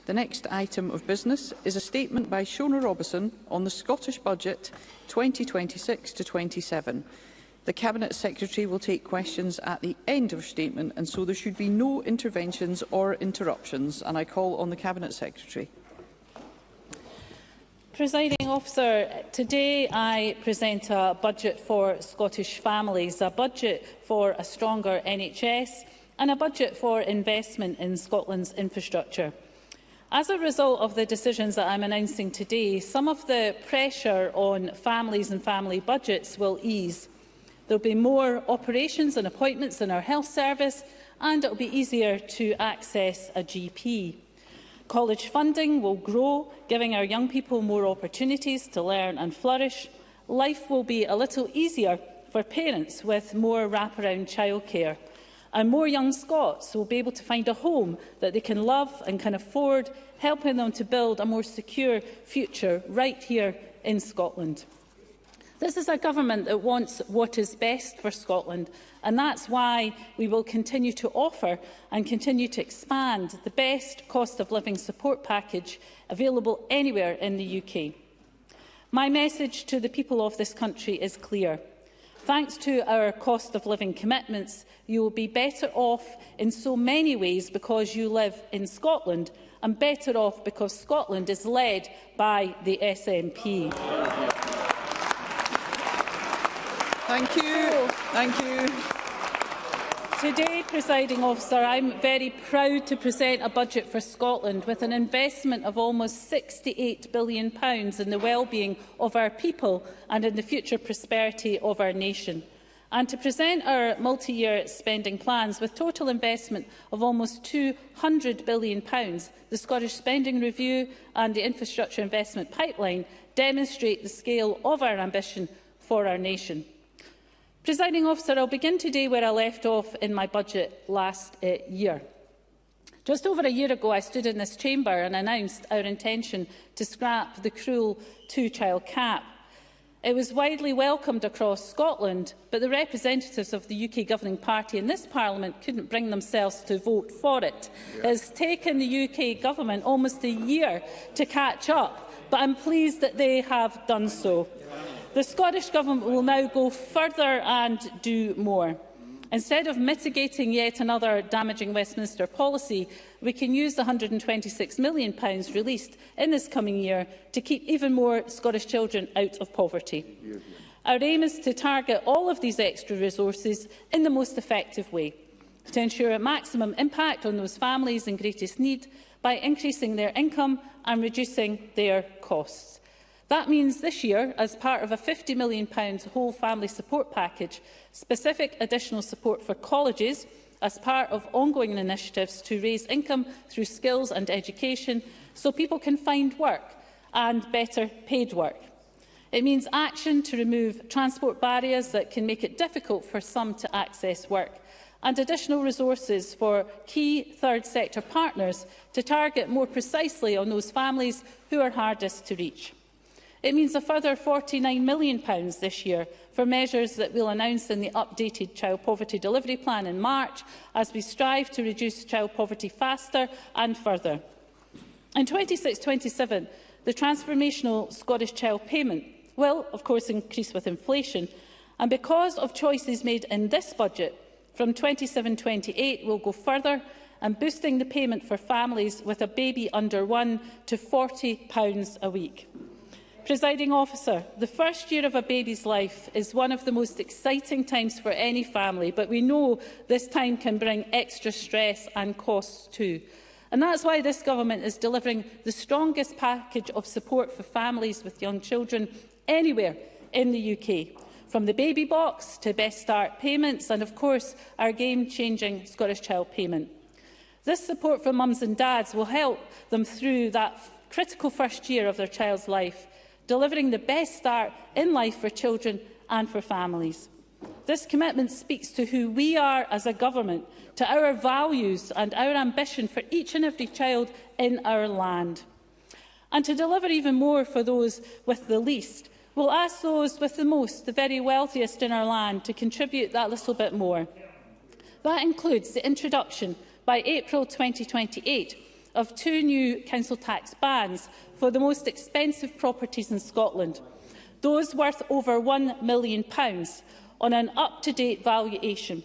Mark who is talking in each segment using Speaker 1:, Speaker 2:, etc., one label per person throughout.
Speaker 1: The next item of business is a statement by Shona Robison on the Scottish Budget 2026 to 27. The Cabinet Secretary will take questions at the end of her statement, and so there should be no interventions or interruptions. And I call on the Cabinet Secretary.
Speaker 2: Presiding Officer, today I present a budget for Scottish families, a budget for a stronger NHS and a budget for investment in Scotland's infrastructure. As a result of the decisions that I am announcing today, some of the pressure on families and family budgets will ease. There will be more operations and appointments in our health service, and it will be easier to access a GP. College funding will grow, giving our young people more opportunities to learn and flourish. Life will be a little easier for parents with more wraparound childcare. And more young Scots will be able to find a home that they can love and can afford, helping them to build a more secure future right here in Scotland. This is a government that wants what is best for Scotland, and that's why we will continue to offer and continue to expand the best cost of living support package available anywhere in the UK. My message to the people of this country is clear. Thanks to our cost of living commitments, you will be better off in so many ways because you live in Scotland, and better off because Scotland is led by the SNP.
Speaker 1: Thank you. Thank you.
Speaker 2: Today, Presiding Officer, I am very proud to present a budget for Scotland with an investment of almost £68 billion in the well-being of our people and in the future prosperity of our nation. And to present our multi-year spending plans with total investment of almost £200 billion, the Scottish Spending Review and the Infrastructure Investment Pipeline demonstrate the scale of our ambition for our nation. Presiding Officer, I will begin today where I left off in my budget last year. Just over a year ago, I stood in this chamber and announced our intention to scrap the cruel two-child cap. It was widely welcomed across Scotland, but the representatives of the UK governing party in this Parliament couldn't bring themselves to vote for it. It has taken the UK government almost a year to catch up, but I am pleased that they have done so. The Scottish Government will now go further and do more. Instead of mitigating yet another damaging Westminster policy, we can use the £126 million released in this coming year to keep even more Scottish children out of poverty. Our aim is to target all of these extra resources in the most effective way, to ensure a maximum impact on those families in greatest need by increasing their income and reducing their costs. That means this year, as part of a £50 million whole family support package, specific additional support for colleges as part of ongoing initiatives to raise income through skills and education so people can find work and better paid work. It means action to remove transport barriers that can make it difficult for some to access work, and additional resources for key third sector partners to target more precisely on those families who are hardest to reach. It means a further £49 million this year for measures that we will announce in the updated Child Poverty Delivery Plan in March, as we strive to reduce child poverty faster and further. In 26-27, the transformational Scottish Child Payment will, of course, increase with inflation, and because of choices made in this budget, from 27-28 will go further and boosting the payment for families with a baby under one to £40 a week. Presiding Officer, the first year of a baby's life is one of the most exciting times for any family, but we know this time can bring extra stress and costs too. And that's why this government is delivering the strongest package of support for families with young children anywhere in the UK, from the baby box to Best Start payments and, of course, our game-changing Scottish Child Payment. This support for mums and dads will help them through that critical first year of their child's life, delivering the best start in life for children and for families. This commitment speaks to who we are as a government, to our values and our ambition for each and every child in our land. And to deliver even more for those with the least, we'll ask those with the most, the very wealthiest in our land, to contribute that little bit more. That includes the introduction, by April 2028, of 2 new council tax bands for the most expensive properties in Scotland, those worth over £1 million on an up-to-date valuation.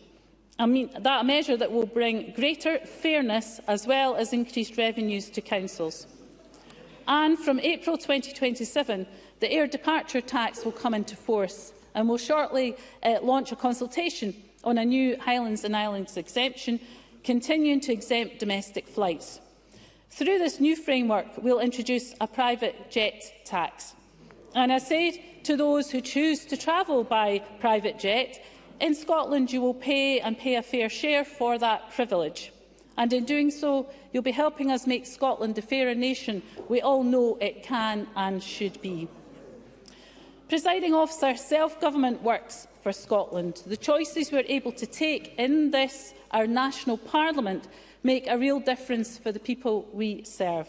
Speaker 2: I mean, that a measure that will bring greater fairness as well as increased revenues to councils. And from April 2027, the air departure tax will come into force and will shortly launch a consultation on a new Highlands and Islands exemption, continuing to exempt domestic flights. Through this new framework, we will introduce a private jet tax. And I say to those who choose to travel by private jet, in Scotland you will pay a fair share for that privilege. And in doing so, you'll be helping us make Scotland the fairer nation we all know it can and should be. Presiding Officer, self-government works for Scotland. The choices we are able to take in this, our national parliament, make a real difference for the people we serve.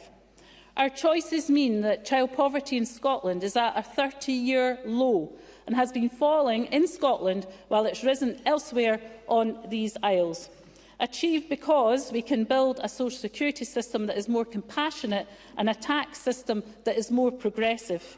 Speaker 2: Our choices mean that child poverty in Scotland is at a 30-year low and has been falling in Scotland while it's risen elsewhere on these isles. Achieved because we can build a social security system that is more compassionate and a tax system that is more progressive.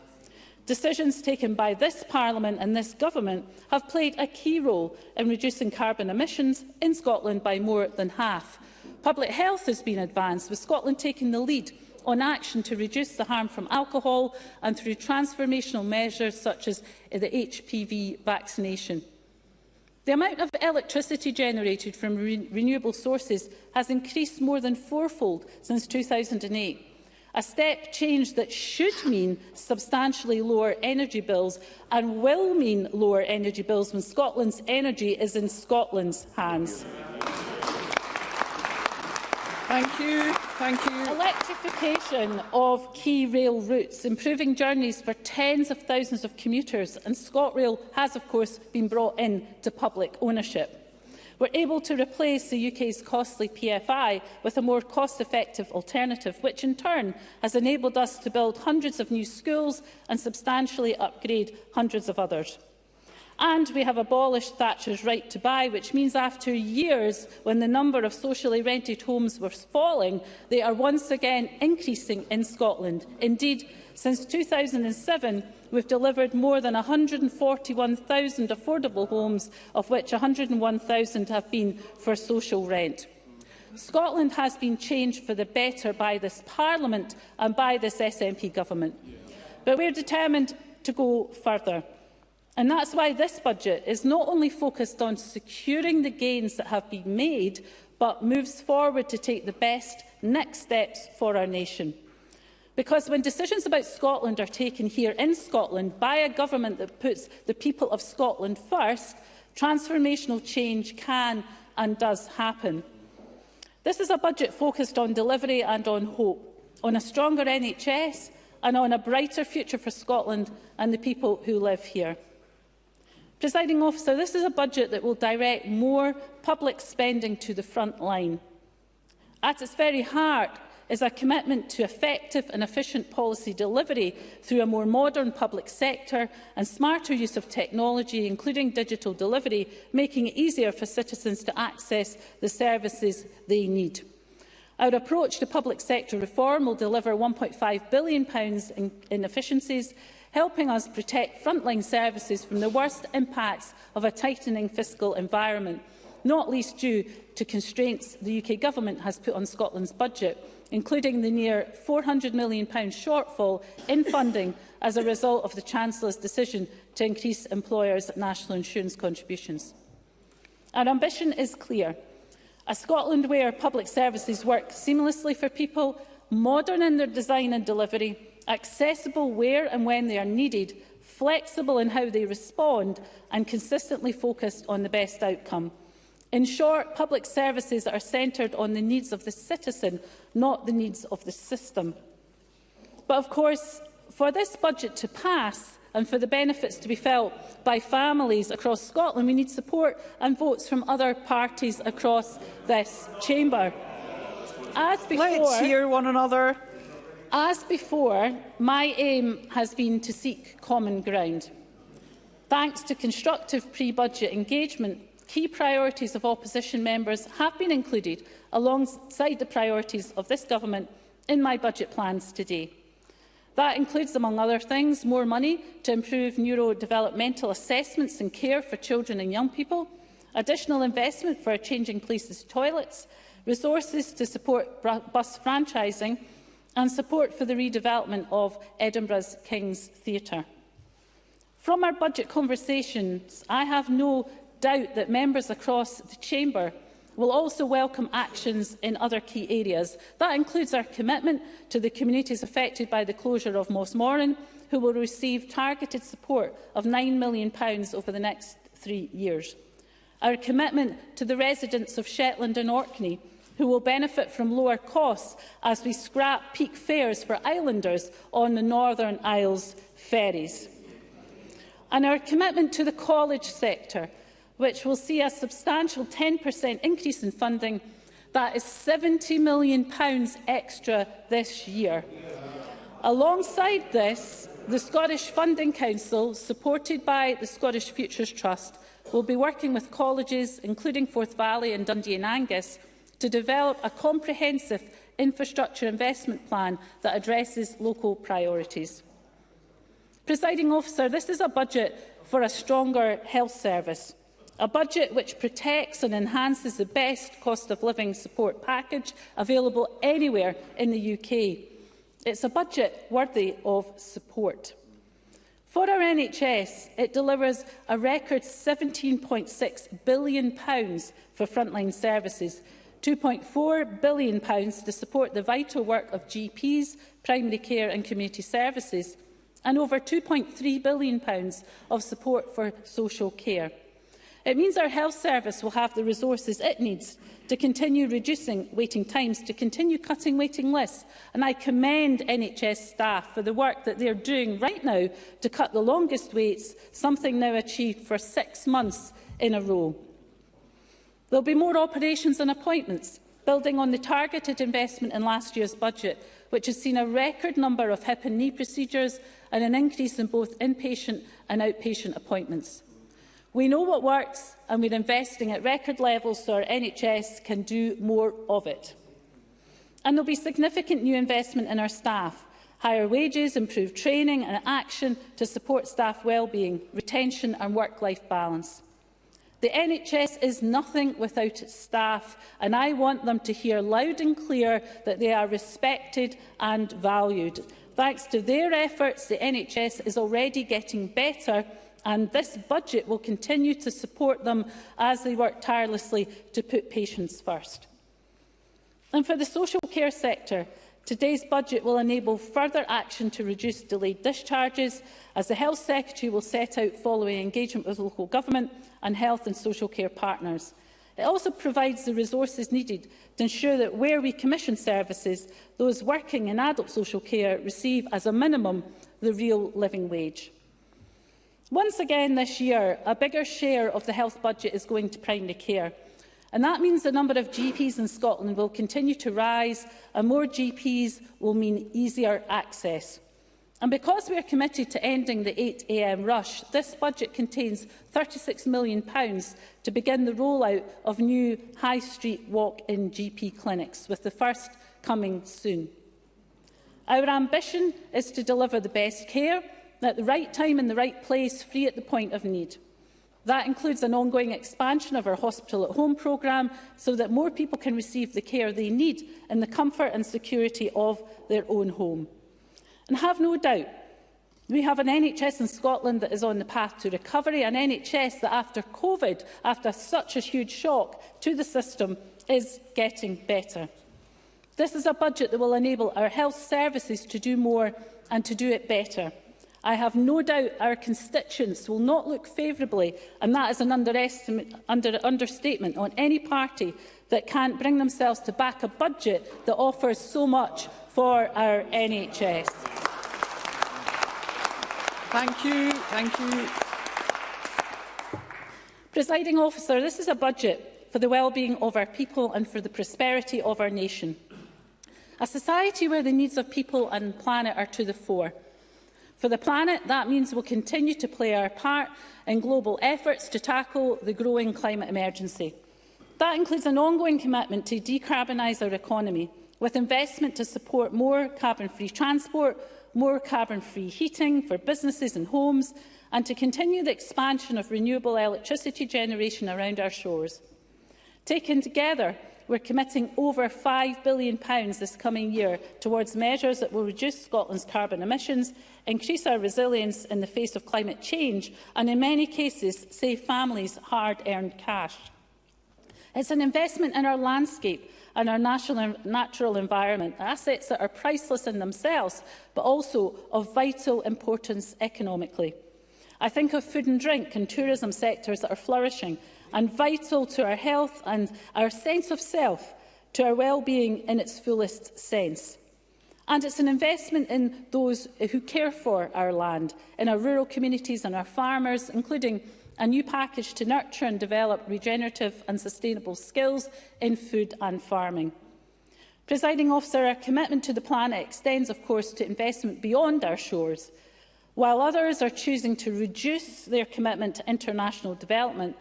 Speaker 2: Decisions taken by this Parliament and this Government have played a key role in reducing carbon emissions in Scotland by more than half. Public health has been advanced, with Scotland taking the lead on action to reduce the harm from alcohol and through transformational measures such as the HPV vaccination. The amount of electricity generated from renewable sources has increased more than fourfold since 2008, a step change that should mean substantially lower energy bills and will mean lower energy bills when Scotland's energy is in Scotland's hands.
Speaker 1: Thank you. Thank you.
Speaker 2: Electrification of key rail routes, improving journeys for tens of thousands of commuters, and ScotRail has, of course, been brought in to public ownership. We're able to replace the UK's costly PFI with a more cost-effective alternative, which in turn has enabled us to build hundreds of new schools and substantially upgrade hundreds of others. And we have abolished Thatcher's right to buy, which means after years when the number of socially rented homes was falling, they are once again increasing in Scotland. Indeed, since 2007, we've delivered more than 141,000 affordable homes, of which 101,000 have been for social rent. Scotland has been changed for the better by this Parliament and by this SNP government. But we're determined to go further. And that's why this budget is not only focused on securing the gains that have been made, but moves forward to take the best next steps for our nation. Because when decisions about Scotland are taken here in Scotland by a government that puts the people of Scotland first, transformational change can and does happen. This is a budget focused on delivery and on hope, on a stronger NHS and on a brighter future for Scotland and the people who live here. Presiding Officer, this is a budget that will direct more public spending to the front line. At its very heart is a commitment to effective and efficient policy delivery through a more modern public sector and smarter use of technology, including digital delivery, making it easier for citizens to access the services they need. Our approach to public sector reform will deliver £1.5 billion in efficiencies, helping us protect frontline services from the worst impacts of a tightening fiscal environment, not least due to constraints the UK Government has put on Scotland's budget, including the near £400 million shortfall in funding as a result of the Chancellor's decision to increase employers' national insurance contributions. Our ambition is clear: a Scotland where public services work seamlessly for people, modern in their design and delivery, accessible where and when they are needed, flexible in how they respond, and consistently focused on the best outcome. In short, public services that are centred on the needs of the citizen, not the needs of the system. But of course, for this budget to pass and for the benefits to be felt by families across Scotland, we need support and votes from other parties across this chamber. As before,
Speaker 1: let's hear one another.
Speaker 2: As before, my aim has been to seek common ground. Thanks to constructive pre-budget engagement, key priorities of opposition members have been included alongside the priorities of this government in my budget plans today. That includes, among other things, more money to improve neurodevelopmental assessments and care for children and young people, additional investment for changing places toilets, resources to support bus franchising, and support for the redevelopment of Edinburgh's King's Theatre. From our budget conversations, I have no doubt that members across the Chamber will also welcome actions in other key areas. That includes our commitment to the communities affected by the closure of Mossmoran, who will receive targeted support of £9 million over the next 3 years. Our commitment to the residents of Shetland and Orkney, who will benefit from lower costs as we scrap peak fares for islanders on the Northern Isles ferries. And our commitment to the college sector, which will see a substantial 10% increase in funding. That is £70 million extra this year. Alongside this, the Scottish Funding Council, supported by the Scottish Futures Trust, will be working with colleges, including Forth Valley and Dundee and Angus, to develop a comprehensive infrastructure investment plan that addresses local priorities. Presiding Officer, this is a budget for a stronger health service. A budget which protects and enhances the best cost of living support package available anywhere in the UK. It's a budget worthy of support. For our NHS, it delivers a record £17.6 billion for frontline services, £2.4 billion to support the vital work of GPs, primary care and community services, and over £2.3 billion of support for social care. It means our health service will have the resources it needs to continue reducing waiting times, to continue cutting waiting lists, and I commend NHS staff for the work that they are doing right now to cut the longest waits, something now achieved for 6 months in a row. There will be more operations and appointments, building on the targeted investment in last year's budget, which has seen a record number of hip and knee procedures and an increase in both inpatient and outpatient appointments. We know what works, and we're investing at record levels so our NHS can do more of it. And there will be significant new investment in our staff, higher wages, improved training and action to support staff well-being, retention and work-life balance. The NHS is nothing without its staff, and I want them to hear loud and clear that they are respected and valued. Thanks to their efforts, the NHS is already getting better, and this budget will continue to support them as they work tirelessly to put patients first. And for the social care sector, today's budget will enable further action to reduce delayed discharges, as the Health Secretary will set out following engagement with local government and health and social care partners. It also provides the resources needed to ensure that where we commission services, those working in adult social care receive as a minimum the real living wage. Once again this year, a bigger share of the health budget is going to primary care. And that means the number of GPs in Scotland will continue to rise, and more GPs will mean easier access. And because we are committed to ending the 8 a.m. rush, this budget contains £36 million to begin the rollout of new high street walk-in GP clinics, with the first coming soon. Our ambition is to deliver the best care, at the right time in the right place, free at the point of need. That includes an ongoing expansion of our Hospital at Home programme so that more people can receive the care they need in the comfort and security of their own home. And have no doubt, we have an NHS in Scotland that is on the path to recovery, an NHS that after COVID, after such a huge shock to the system, is getting better. This is a budget that will enable our health services to do more and to do it better. I have no doubt our constituents will not look favourably, and that is an understatement on any party that can't bring themselves to back a budget that offers so much for our NHS.
Speaker 1: Thank you. Thank you.
Speaker 2: Presiding Officer, this is a budget for the well-being of our people and for the prosperity of our nation. A society where the needs of people and planet are to the fore. For the planet, that means we'll continue to play our part in global efforts to tackle the growing climate emergency. That includes an ongoing commitment to decarbonise our economy, with investment to support more carbon-free transport, more carbon-free heating for businesses and homes, and to continue the expansion of renewable electricity generation around our shores. Taken together, we're committing over £5 billion this coming year towards measures that will reduce Scotland's carbon emissions, increase our resilience in the face of climate change, and in many cases save families hard-earned cash. It's an investment in our landscape and our natural environment, assets that are priceless in themselves, but also of vital importance economically. I think of food and drink and tourism sectors that are flourishing and vital to our health and our sense of self, to our well-being in its fullest sense. And it's an investment in those who care for our land, in our rural communities and our farmers, including a new package to nurture and develop regenerative and sustainable skills in food and farming. Presiding Officer, our commitment to the planet extends, of course, to investment beyond our shores. While others are choosing to reduce their commitment to international development,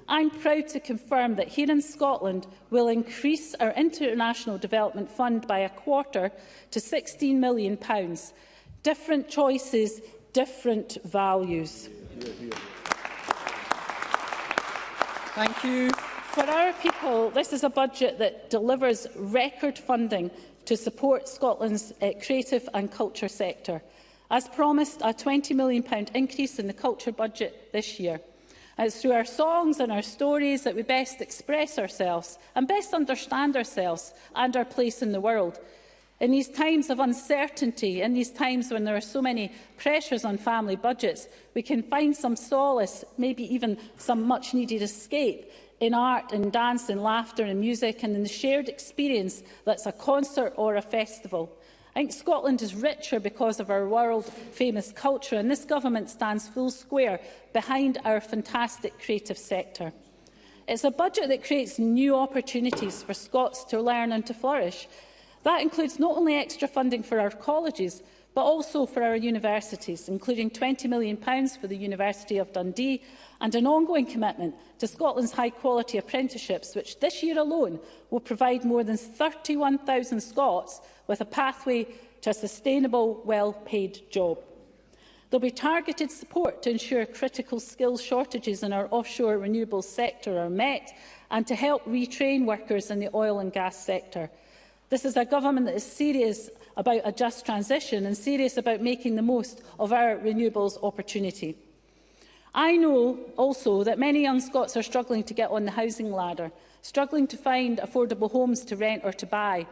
Speaker 2: I'm proud to confirm that here in Scotland we'll increase our International Development Fund by a quarter to £16 million. Different choices, different values.
Speaker 1: Thank you.
Speaker 2: For our people, this is a budget that delivers record funding to support Scotland's creative and culture sector. As promised, a £20 million increase in the culture budget this year. It's through our songs and our stories that we best express ourselves and best understand ourselves and our place in the world. In these times of uncertainty, in these times when there are so many pressures on family budgets, we can find some solace, maybe even some much-needed escape, in art and dance and laughter and music, and in the shared experience that's a concert or a festival. I think Scotland is richer because of our world-famous culture, and this government stands full square behind our fantastic creative sector. It's a budget that creates new opportunities for Scots to learn and to flourish. That includes not only extra funding for our colleges, but also for our universities, including £20 million for the University of Dundee and an ongoing commitment to Scotland's high-quality apprenticeships, which this year alone will provide more than 31,000 Scots with a pathway to a sustainable, well-paid job. There will be targeted support to ensure critical skills shortages in our offshore renewables sector are met and to help retrain workers in the oil and gas sector. This is a government that is serious about a just transition and serious about making the most of our renewables opportunity. I know also that many young Scots are struggling to get on the housing ladder, struggling to find affordable homes to rent or to buy.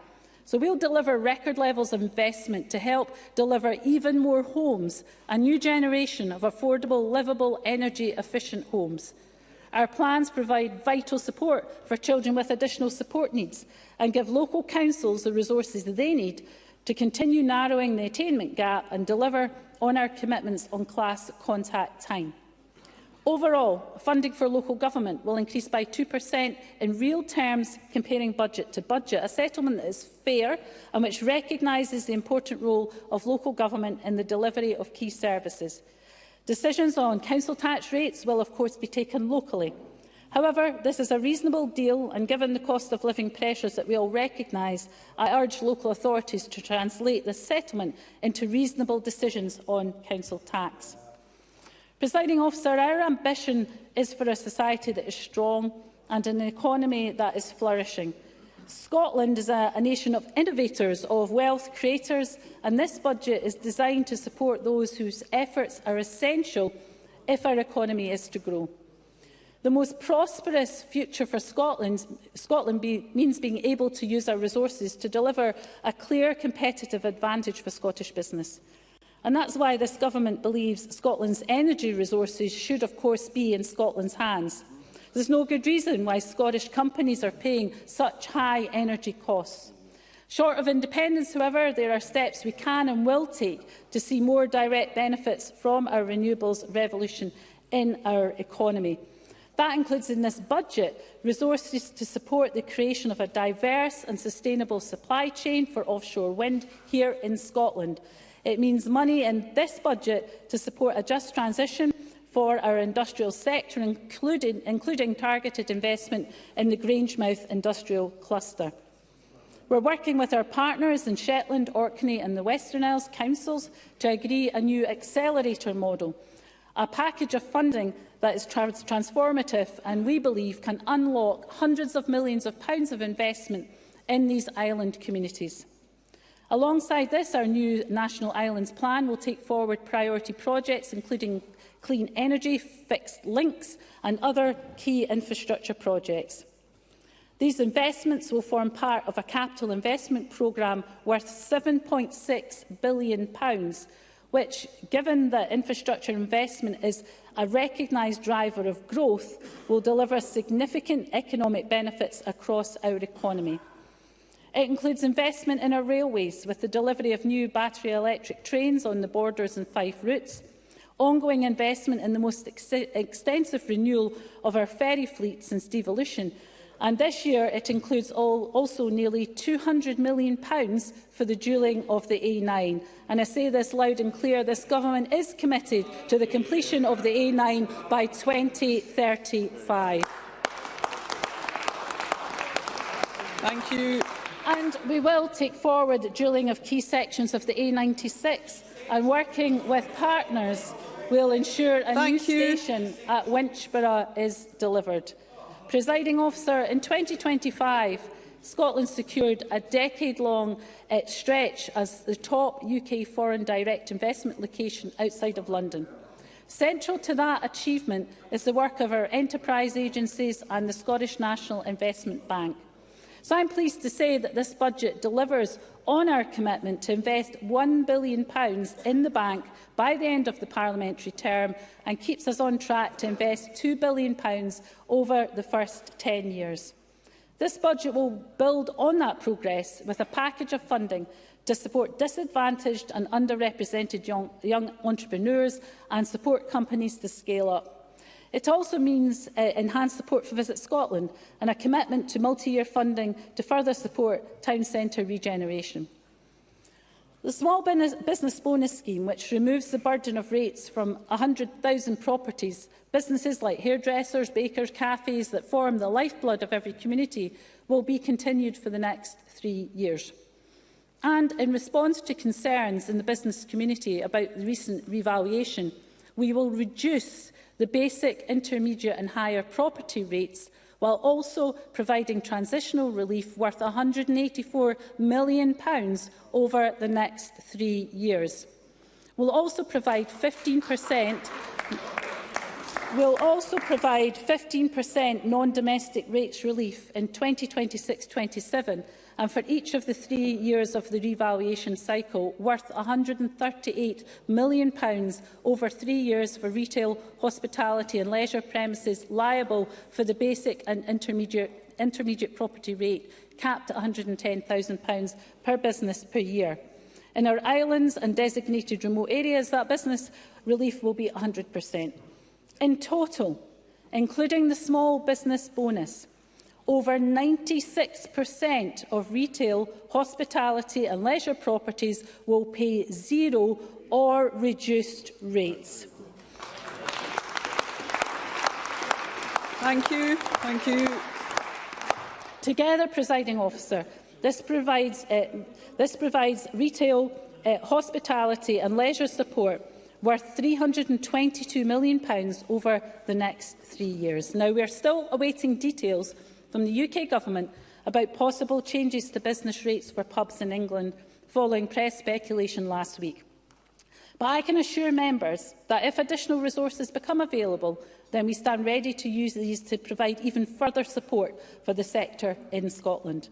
Speaker 2: So we'll deliver record levels of investment to help deliver even more homes, a new generation of affordable, livable, energy-efficient homes. Our plans provide vital support for children with additional support needs and give local councils the resources they need to continue narrowing the attainment gap and deliver on our commitments on class contact time. Overall, funding for local government will increase by 2% in real terms comparing budget to budget, a settlement that is fair and which recognises the important role of local government in the delivery of key services. Decisions on council tax rates will of course be taken locally. However, this is a reasonable deal, and given the cost of living pressures that we all recognise, I urge local authorities to translate this settlement into reasonable decisions on council tax. Presiding Officer, our ambition is for a society that is strong and an economy that is flourishing. Scotland is a nation of innovators, of wealth creators, and this budget is designed to support those whose efforts are essential if our economy is to grow. The most prosperous future for Scotland means being able to use our resources to deliver a clear competitive advantage for Scottish business. And that's why this government believes Scotland's energy resources should, of course, be in Scotland's hands. There's no good reason why Scottish companies are paying such high energy costs. Short of independence, however, there are steps we can and will take to see more direct benefits from our renewables revolution in our economy. That includes in this budget resources to support the creation of a diverse and sustainable supply chain for offshore wind here in Scotland. It means money in this budget to support a just transition for our industrial sector, including targeted investment in the Grangemouth industrial cluster. We're working with our partners in Shetland, Orkney and the Western Isles Councils to agree a new accelerator model, a package of funding that is transformative and we believe can unlock hundreds of millions of pounds of investment in these island communities. Alongside this, our new National Islands Plan will take forward priority projects including clean energy, fixed links and other key infrastructure projects. These investments will form part of a capital investment programme worth £7.6 billion, which, given that infrastructure investment is a recognised driver of growth, will deliver significant economic benefits across our economy. It includes investment in our railways, with the delivery of new battery electric trains on the Borders and Fife routes, ongoing investment in the most extensive renewal of our ferry fleet since devolution, and this year it includes also nearly £200 million for the dualling of the A9. And I say this loud and clear, this government is committed to the completion of the A9 by 2035.
Speaker 1: Thank you.
Speaker 2: And we will take forward the dualling of key sections of the A96, and working with partners will ensure a new station at Winchborough is delivered. Presiding Officer, in 2025, Scotland secured a decade-long stretch as the top UK foreign direct investment location outside of London. Central to that achievement is the work of our enterprise agencies and the Scottish National Investment Bank. So I'm pleased to say that this budget delivers on our commitment to invest £1 billion in the bank by the end of the parliamentary term and keeps us on track to invest £2 billion over the first 10 years. This budget will build on that progress with a package of funding to support disadvantaged and underrepresented young entrepreneurs and support companies to scale up. It also means enhanced support for Visit Scotland and a commitment to multi-year funding to further support town centre regeneration. The Small Business Bonus Scheme, which removes the burden of rates from 100,000 properties, businesses like hairdressers, bakers, cafes that form the lifeblood of every community, will be continued for the next 3 years. And in response to concerns in the business community about the recent revaluation, we will reduce the basic, intermediate and higher property rates, while also providing transitional relief worth £184 million over the next 3 years. We'll also provide 15% non-domestic rates relief in 2026-27, and for each of the 3 years of the revaluation cycle, worth £138 million over 3 years for retail, hospitality and leisure premises liable for the basic and intermediate property rate, capped at £110,000 per business per year. In our islands and designated remote areas, that business relief will be 100%. In total, including the small business bonus, over 96% of retail, hospitality and leisure properties will pay zero or reduced rates.
Speaker 1: Thank you. Thank you.
Speaker 2: Together, Presiding Officer, this provides retail, hospitality and leisure support worth £322 million over the next 3 years. Now, we are still awaiting details from the UK Government about possible changes to business rates for pubs in England following press speculation last week. But I can assure members that if additional resources become available, then we stand ready to use these to provide even further support for the sector in Scotland.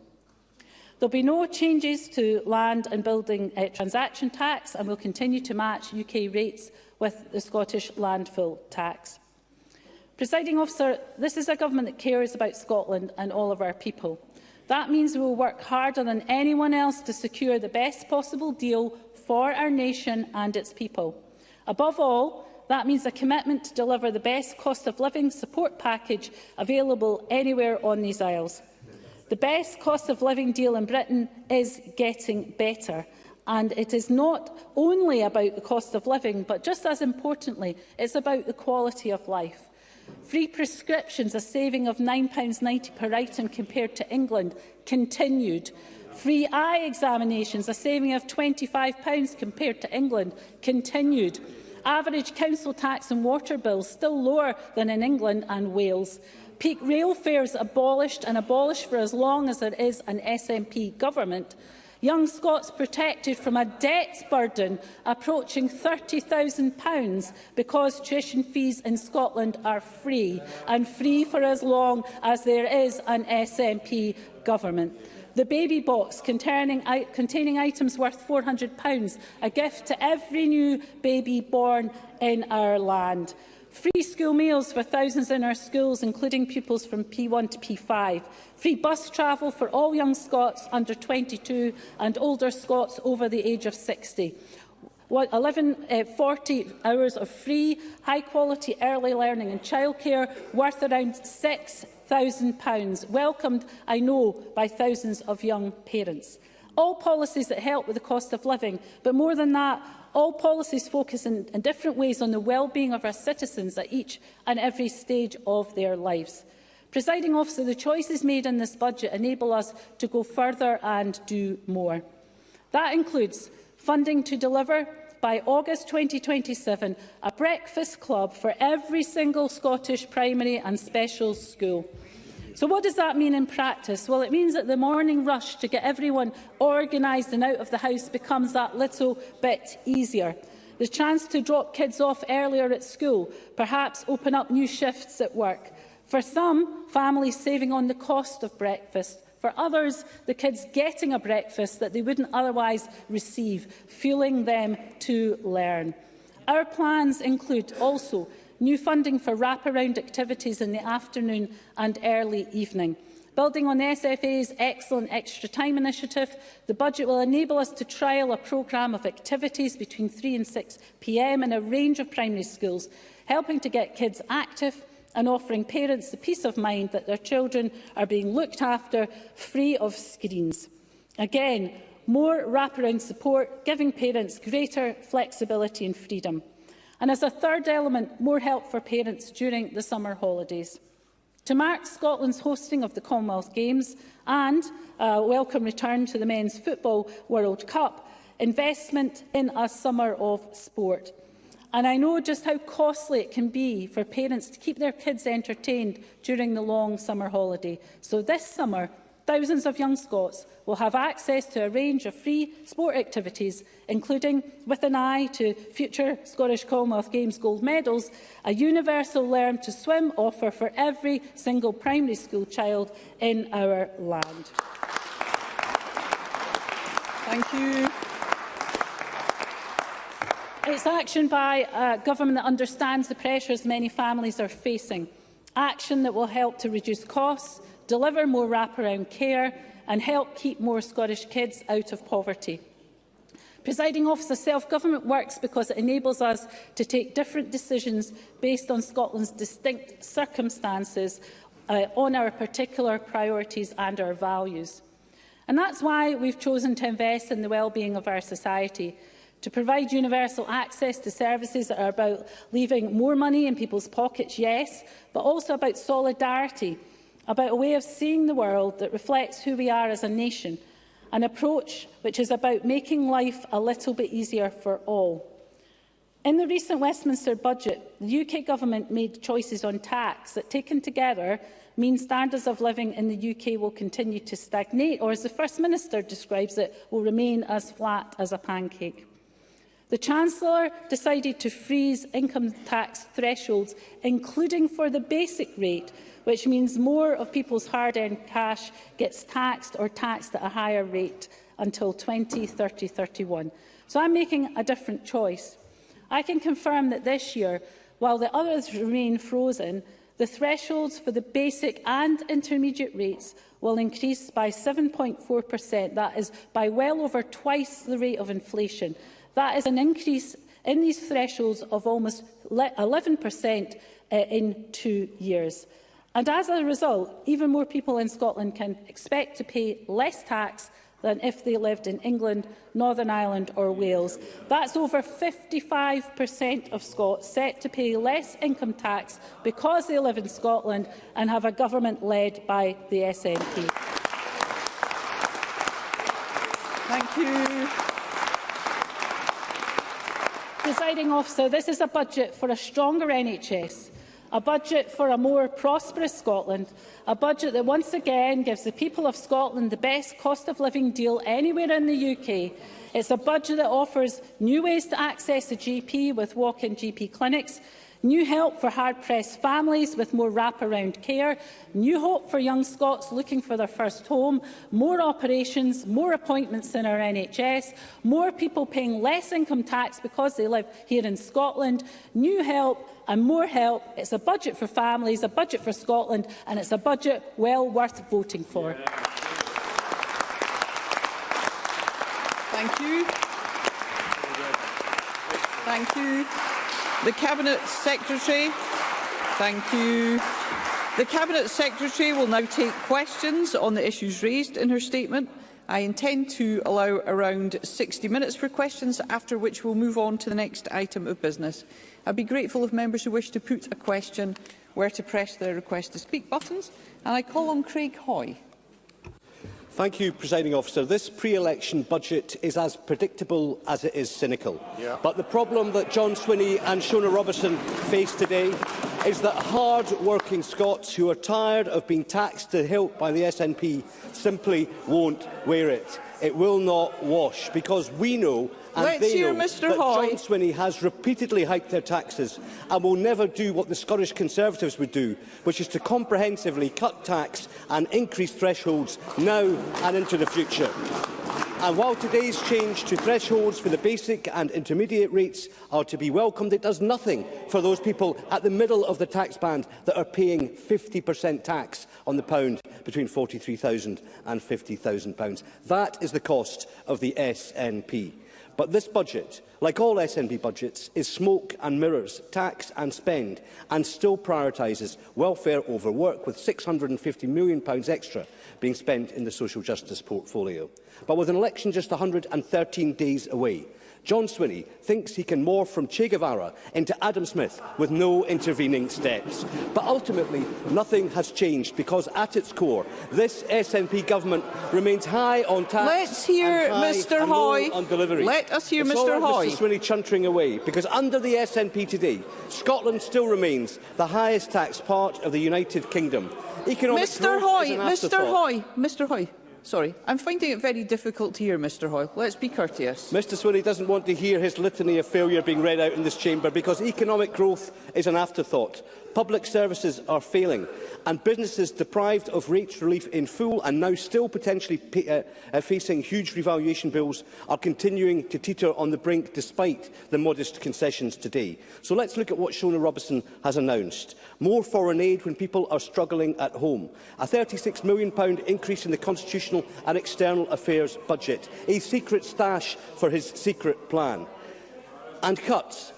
Speaker 2: There will be no changes to land and building transaction tax, and will continue to match UK rates with the Scottish landfill tax. Presiding Officer, this is a government that cares about Scotland and all of our people. That means we will work harder than anyone else to secure the best possible deal for our nation and its people. Above all, That means a commitment to deliver the best cost of living support package available anywhere on these isles. The best cost of living deal in Britain is getting better. And it is not only about the cost of living, but just as importantly, it's about the quality of life. Free prescriptions, a saving of £9.90 per item compared to England, continued. Free eye examinations, a saving of £25 compared to England, continued. Average council tax and water bills still lower than in England and Wales. Peak rail fares abolished, and abolished for as long as there is an SNP government. Young Scots protected from a debt burden approaching £30,000 because tuition fees in Scotland are free, and free for as long as there is an SNP government. The baby box containing items worth £400, a gift to every new baby born in our land. Free school meals for thousands in our schools, including pupils from P1 to P5. Free bus travel for all young Scots under 22 and older Scots over the age of 60. 40 hours of free, high-quality early learning and childcare worth around £6,000, welcomed, I know, by thousands of young parents. All policies that help with the cost of living, but more than that, all policies focus in different ways on the well-being of our citizens at each and every stage of their lives. Presiding Officer, the choices made in this budget enable us to go further and do more. That includes funding to deliver, by August 2027, a breakfast club for every single Scottish primary and special school. So what does that mean in practice? Well, it means that the morning rush to get everyone organised and out of the house becomes that little bit easier. The chance to drop kids off earlier at school, perhaps open up new shifts at work. For some, families saving on the cost of breakfast. For others, the kids getting a breakfast that they wouldn't otherwise receive, fueling them to learn. Our plans include also new funding for wraparound activities in the afternoon and early evening. Building on the SFA's excellent Extra Time initiative, the budget will enable us to trial a programme of activities between 3 and 6 p.m. in a range of primary schools, helping to get kids active and offering parents the peace of mind that their children are being looked after free of screens. Again, more wraparound support, giving parents greater flexibility and freedom. And as a third element, more help for parents during the summer holidays. To mark Scotland's hosting of the Commonwealth Games and a welcome return to the Men's Football World Cup, investment in a summer of sport. And I know just how costly it can be for parents to keep their kids entertained during the long summer holiday. So this summer, thousands of young Scots will have access to a range of free sport activities, including, with an eye to future Scottish Commonwealth Games gold medals, a universal Learn to Swim offer for every single primary school child in our land.
Speaker 1: Thank you.
Speaker 2: It's action by a government that understands the pressures many families are facing. Action that will help to reduce costs, deliver more wraparound care and help keep more Scottish kids out of poverty. Presiding Officer, self-government works because it enables us to take different decisions based on Scotland's distinct circumstances, on our particular priorities and our values. And that's why we've chosen to invest in the well-being of our society, to provide universal access to services that are about leaving more money in people's pockets, yes, but also about solidarity, about a way of seeing the world that reflects who we are as a nation, an approach which is about making life a little bit easier for all. In the recent Westminster budget, the UK Government made choices on tax that, taken together, mean standards of living in the UK will continue to stagnate, or as the First Minister describes it, will remain as flat as a pancake. The Chancellor decided to freeze income tax thresholds, including for the basic rate, which means more of people's hard-earned cash gets taxed or taxed at a higher rate until 2030-31. So I'm making a different choice. I can confirm that this year, while the others remain frozen, the thresholds for the basic and intermediate rates will increase by 7.4%. That is by well over twice the rate of inflation. That is an increase in these thresholds of almost 11% in 2 years. And as a result, even more people in Scotland can expect to pay less tax than if they lived in England, Northern Ireland or Wales. That's over 55% of Scots set to pay less income tax because they live in Scotland and have a government led by the SNP.
Speaker 1: Thank you.
Speaker 2: Presiding Officer, this is a budget for a stronger NHS, a budget for a more prosperous Scotland, a budget that once again gives the people of Scotland the best cost of living deal anywhere in the UK. It's a budget that offers new ways to access a GP with walk-in GP clinics, new help for hard-pressed families with more wraparound care, new hope for young Scots looking for their first home, more operations, more appointments in our NHS, more people paying less income tax because they live here in Scotland, new help and more help. It's a budget for families, a budget for Scotland, and it's a budget well worth voting for.
Speaker 1: Thank you. Thank you. The Cabinet Secretary. Thank you. The Cabinet Secretary will now take questions on the issues raised in her statement. I intend to allow around 60 minutes for questions, after which we'll move on to the next item of business. I'd be grateful if members who wish to put a question were to press their request to speak buttons. And I call on Craig Hoy.
Speaker 3: Thank you, Presiding Officer. This pre-election budget is as predictable as it is cynical. But the problem that John Swinney and Shona Robison face today is that hard-working Scots who are tired of being taxed to hilt by the SNP simply won't wear it. It will not wash, because we know and they know that John Swinney has repeatedly hiked their taxes and will never do what the Scottish Conservatives would do, which is to comprehensively cut tax and increase thresholds now and into the future. And while today's change to thresholds for the basic and intermediate rates are to be welcomed, it does nothing for those people at the middle of the tax band that are paying 50% tax on the pound between £43,000 and £50,000. That is the cost of the SNP. But this budget, like all SNP budgets, is smoke and mirrors, tax and spend, and still prioritises welfare over work, with £650 million extra being spent in the social justice portfolio. But with an election just 113 days away, John Swinney thinks he can morph from Che Guevara into Adam Smith with no intervening steps. But ultimately, nothing has changed, because at its core, this SNP government remains high on tax.
Speaker 1: Let's hear Mr. Hoy.
Speaker 3: On delivery.
Speaker 1: Let us hear Mr. Hoy.
Speaker 3: Mr. Swinney chuntering away, because under the SNP today, Scotland still remains the highest tax part of the United Kingdom.
Speaker 1: Mr. Hoy. Sorry, I'm finding it very difficult to hear, Mr. Hoy. Let's be courteous.
Speaker 3: Mr. Swinney doesn't want to hear his litany of failure being read out in this chamber, because economic growth is an afterthought. Public services are failing, and businesses deprived of rates relief in full and now still potentially facing huge revaluation bills are continuing to teeter on the brink despite the modest concessions today. So let's look at what Shona Robison has announced. More foreign aid when people are struggling at home. A £36 million increase in the Constitutional and External Affairs budget. A secret stash for his secret plan. And cuts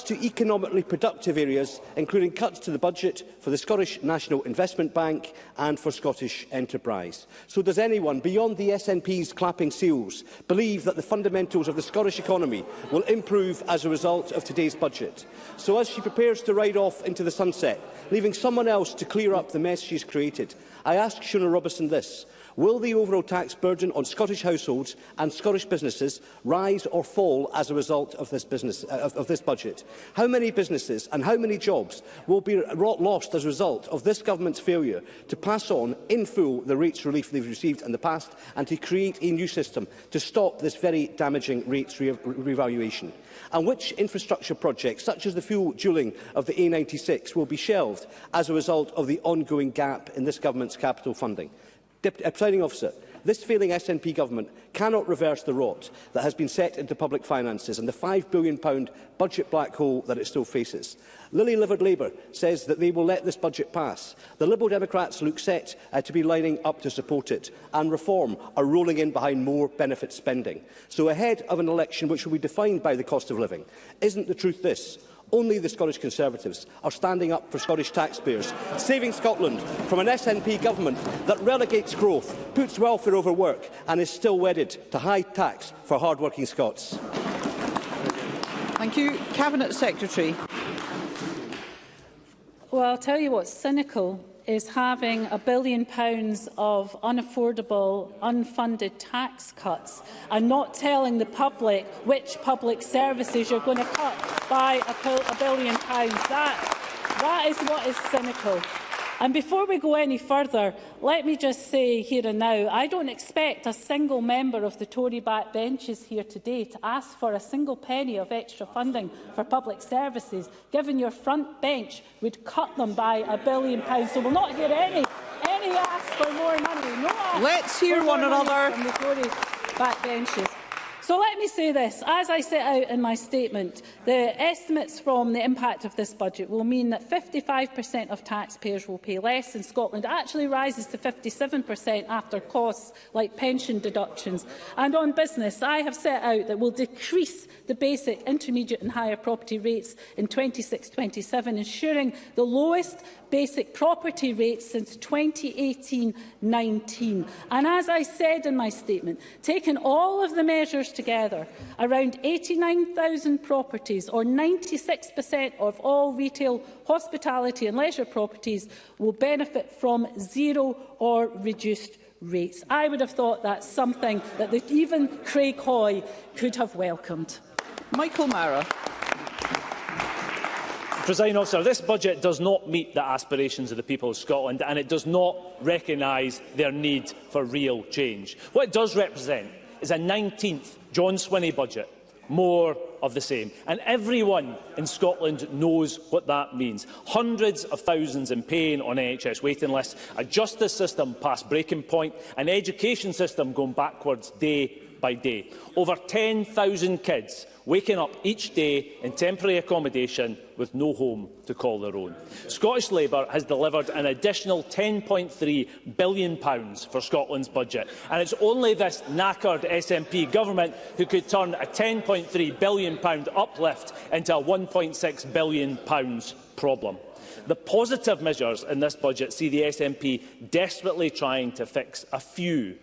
Speaker 3: to economically productive areas, including cuts to the budget for the Scottish National Investment Bank and for Scottish enterprise. So does anyone, beyond the SNP's clapping seals, believe that the fundamentals of the Scottish economy will improve as a result of today's budget? So as she prepares to ride off into the sunset, leaving someone else to clear up the mess she's created, I ask Shona Robison this: will the overall tax burden on Scottish households and Scottish businesses rise or fall as a result of this budget? How many businesses and how many jobs will be lost as a result of this government's failure to pass on in full the rates relief they've received in the past and to create a new system to stop this very damaging rates revaluation? And which infrastructure projects, such as the fuel dualling of the A96, will be shelved as a result of the ongoing gap in this government's capital funding? Presiding Officer, This failing SNP government cannot reverse the rot that has been set into public finances and the £5 billion budget black hole that it still faces. Lily-livered Labour says that they will let this budget pass. The Liberal Democrats look set to be lining up to support it, and Reform are rolling in behind more benefit spending. So ahead of an election which will be defined by the cost of living, isn't the truth this? Only the Scottish Conservatives are standing up for Scottish taxpayers, saving Scotland from an SNP government that relegates growth, puts welfare over work and is still wedded to high tax for hard-working Scots.
Speaker 1: Thank you. Cabinet Secretary.
Speaker 2: Well, I'll tell you what's cynical is having £1 billion of unaffordable, unfunded tax cuts and not telling the public which public services you're going to cut by £1 billion. That is what is cynical. And before we go any further, let me just say here and now, I don't expect a single member of the Tory backbenches here today to ask for a single penny of extra funding for public services, given your front bench would cut them by £1 billion. So we'll not hear any ask for more money. No ask.
Speaker 1: Let's hear one another
Speaker 2: from the Tory backbenches. So let me say this. As I set out in my statement, the estimates from the impact of this budget will mean that 55% of taxpayers will pay less in Scotland. It actually rises to 57% after costs like pension deductions. And on business, I have set out that we'll decrease the basic, intermediate and higher property rates in 26-27, ensuring the lowest basic property rates since 2018-19. And as I said in my statement, taking all of the measures together, around 89,000 properties, or 96% of all retail, hospitality and leisure properties, will benefit from zero or reduced rates. I would have thought that's something that even Craig Hoy could have welcomed.
Speaker 1: Michael Mara.
Speaker 4: Presiding Officer, this budget does not meet the aspirations of the people of Scotland, and it does not recognise their need for real change. What it does represent is a 19th John Swinney budget, more of the same. And everyone in Scotland knows what that means. Hundreds of thousands in pain on NHS waiting lists, a justice system past breaking point, an education system going backwards day by day. Over 10,000 kids waking up each day in temporary accommodation with no home to call their own. Scottish Labour has delivered an additional £10.3 billion for Scotland's budget, and it's only this knackered SNP government who could turn a £10.3 billion uplift into a £1.6 billion problem. The positive measures in this budget see the SNP desperately trying to fix a few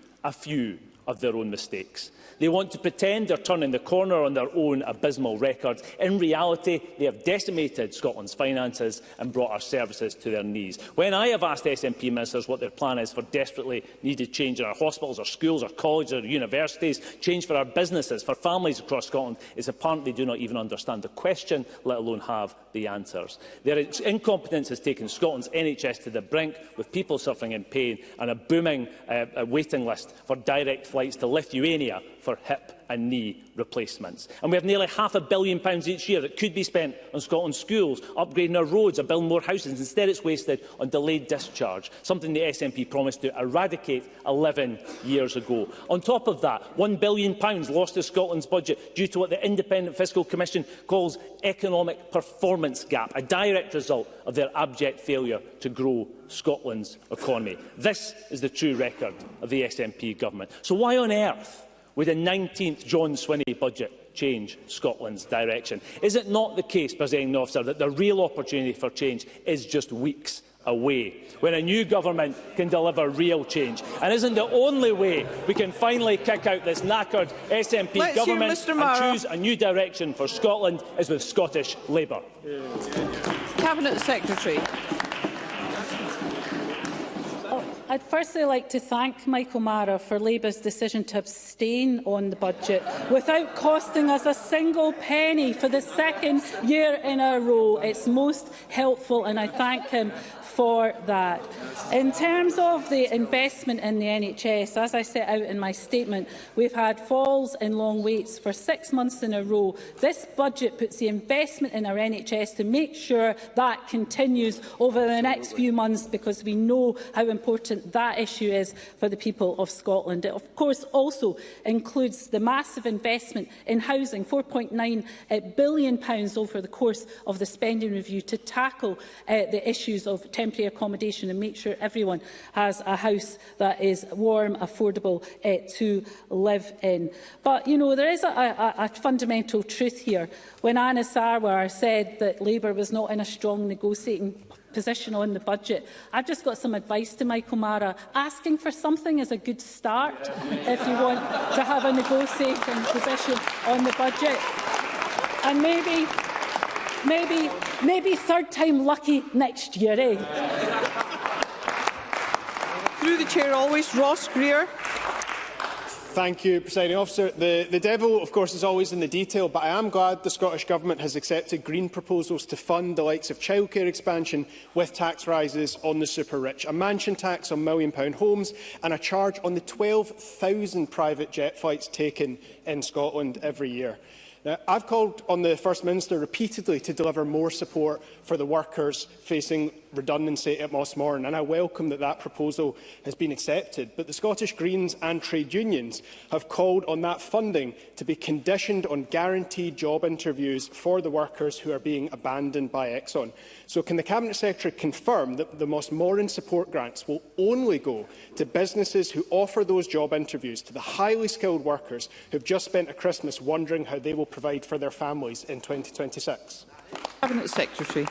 Speaker 4: of their own mistakes. They want to pretend they're turning the corner on their own abysmal record. In reality, they have decimated Scotland's finances and brought our services to their knees. When I have asked SNP ministers what their plan is for desperately needed change in our hospitals, our schools, our colleges, our universities, change for our businesses, for families across Scotland, it's apparent they do not even understand the question, let alone have the answers. Their incompetence has taken Scotland's NHS to the brink, with people suffering in pain and a booming waiting list for direct flights to Lithuania for hip and knee replacements. And we have nearly £500 million each year that could be spent on Scotland's schools, upgrading our roads or building more houses. Instead, it's wasted on delayed discharge, something the SNP promised to eradicate 11 years ago. On top of that, £1 billion lost to Scotland's budget due to what the Independent Fiscal Commission calls economic performance gap, a direct result of their abject failure to grow Scotland's economy. This is the true record of the SNP government. So why on earth would a 19th John Swinney budget change Scotland's direction? Is it not the case, Presiding Officer, that the real opportunity for change is just weeks away, when a new government can deliver real change? And isn't the only way we can finally kick out this knackered SNP government and choose a new direction for Scotland is with Scottish Labour?
Speaker 1: Cabinet Secretary.
Speaker 2: I'd firstly like to thank Michael Mara for Labour's decision to abstain on the budget without costing us a single penny for the second year in a row. It's most helpful, and I thank him for that. In terms of the investment in the NHS, as I set out in my statement, we've had falls in long waits for 6 months in a row. This budget puts the investment in our NHS to make sure that continues over the next few months, because we know how important important that issue is for the people of Scotland. It, of course, also includes the massive investment in housing, £4.9 billion over the course of the spending review to tackle the issues of temporary accommodation and make sure everyone has a house that is warm, affordable to live in. But, you know, there is a fundamental truth here. When Anna Sarwar said that Labour was not in a strong negotiating position on the budget, I've just got some advice to Michael Mara. Asking for something is a good start if you want to have a negotiating position on the budget. And maybe third time lucky next year, eh?
Speaker 1: Through the chair always, Ross Greer.
Speaker 5: Thank you, Presiding Officer. The devil, of course, is always in the detail, but I am glad the Scottish Government has accepted Green proposals to fund the likes of childcare expansion with tax rises on the super-rich, a mansion tax on £1 million homes and a charge on the 12,000 private jet flights taken in Scotland every year. Now, I've called on the First Minister repeatedly to deliver more support for the workers facing redundancy at Mossmorton, and I welcome that that proposal has been accepted. But the Scottish Greens and trade unions have called on that funding to be conditioned on guaranteed job interviews for the workers who are being abandoned by Exxon. So can the Cabinet Secretary confirm that the Mossmorton support grants will only go to businesses who offer those job interviews to the highly skilled workers who have just spent a Christmas wondering how they will provide for their families in 2026?
Speaker 1: Cabinet Secretary.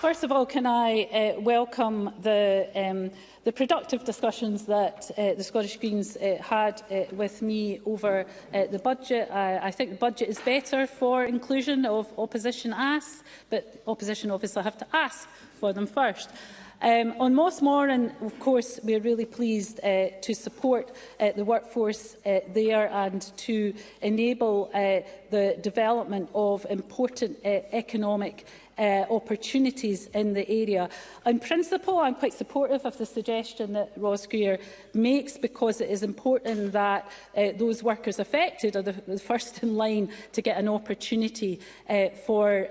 Speaker 2: First of all, can I welcome the productive discussions that the Scottish Greens had with me over the budget. I think the budget is better for inclusion of opposition asks, but opposition obviously have to ask for them first. On Mossmorton, of course, we are really pleased to support the workforce there and to enable the development of important economic opportunities in the area. In principle, I'm quite supportive of the suggestion that Ross Greer makes, because it is important that those workers affected are the first in line to get an opportunity for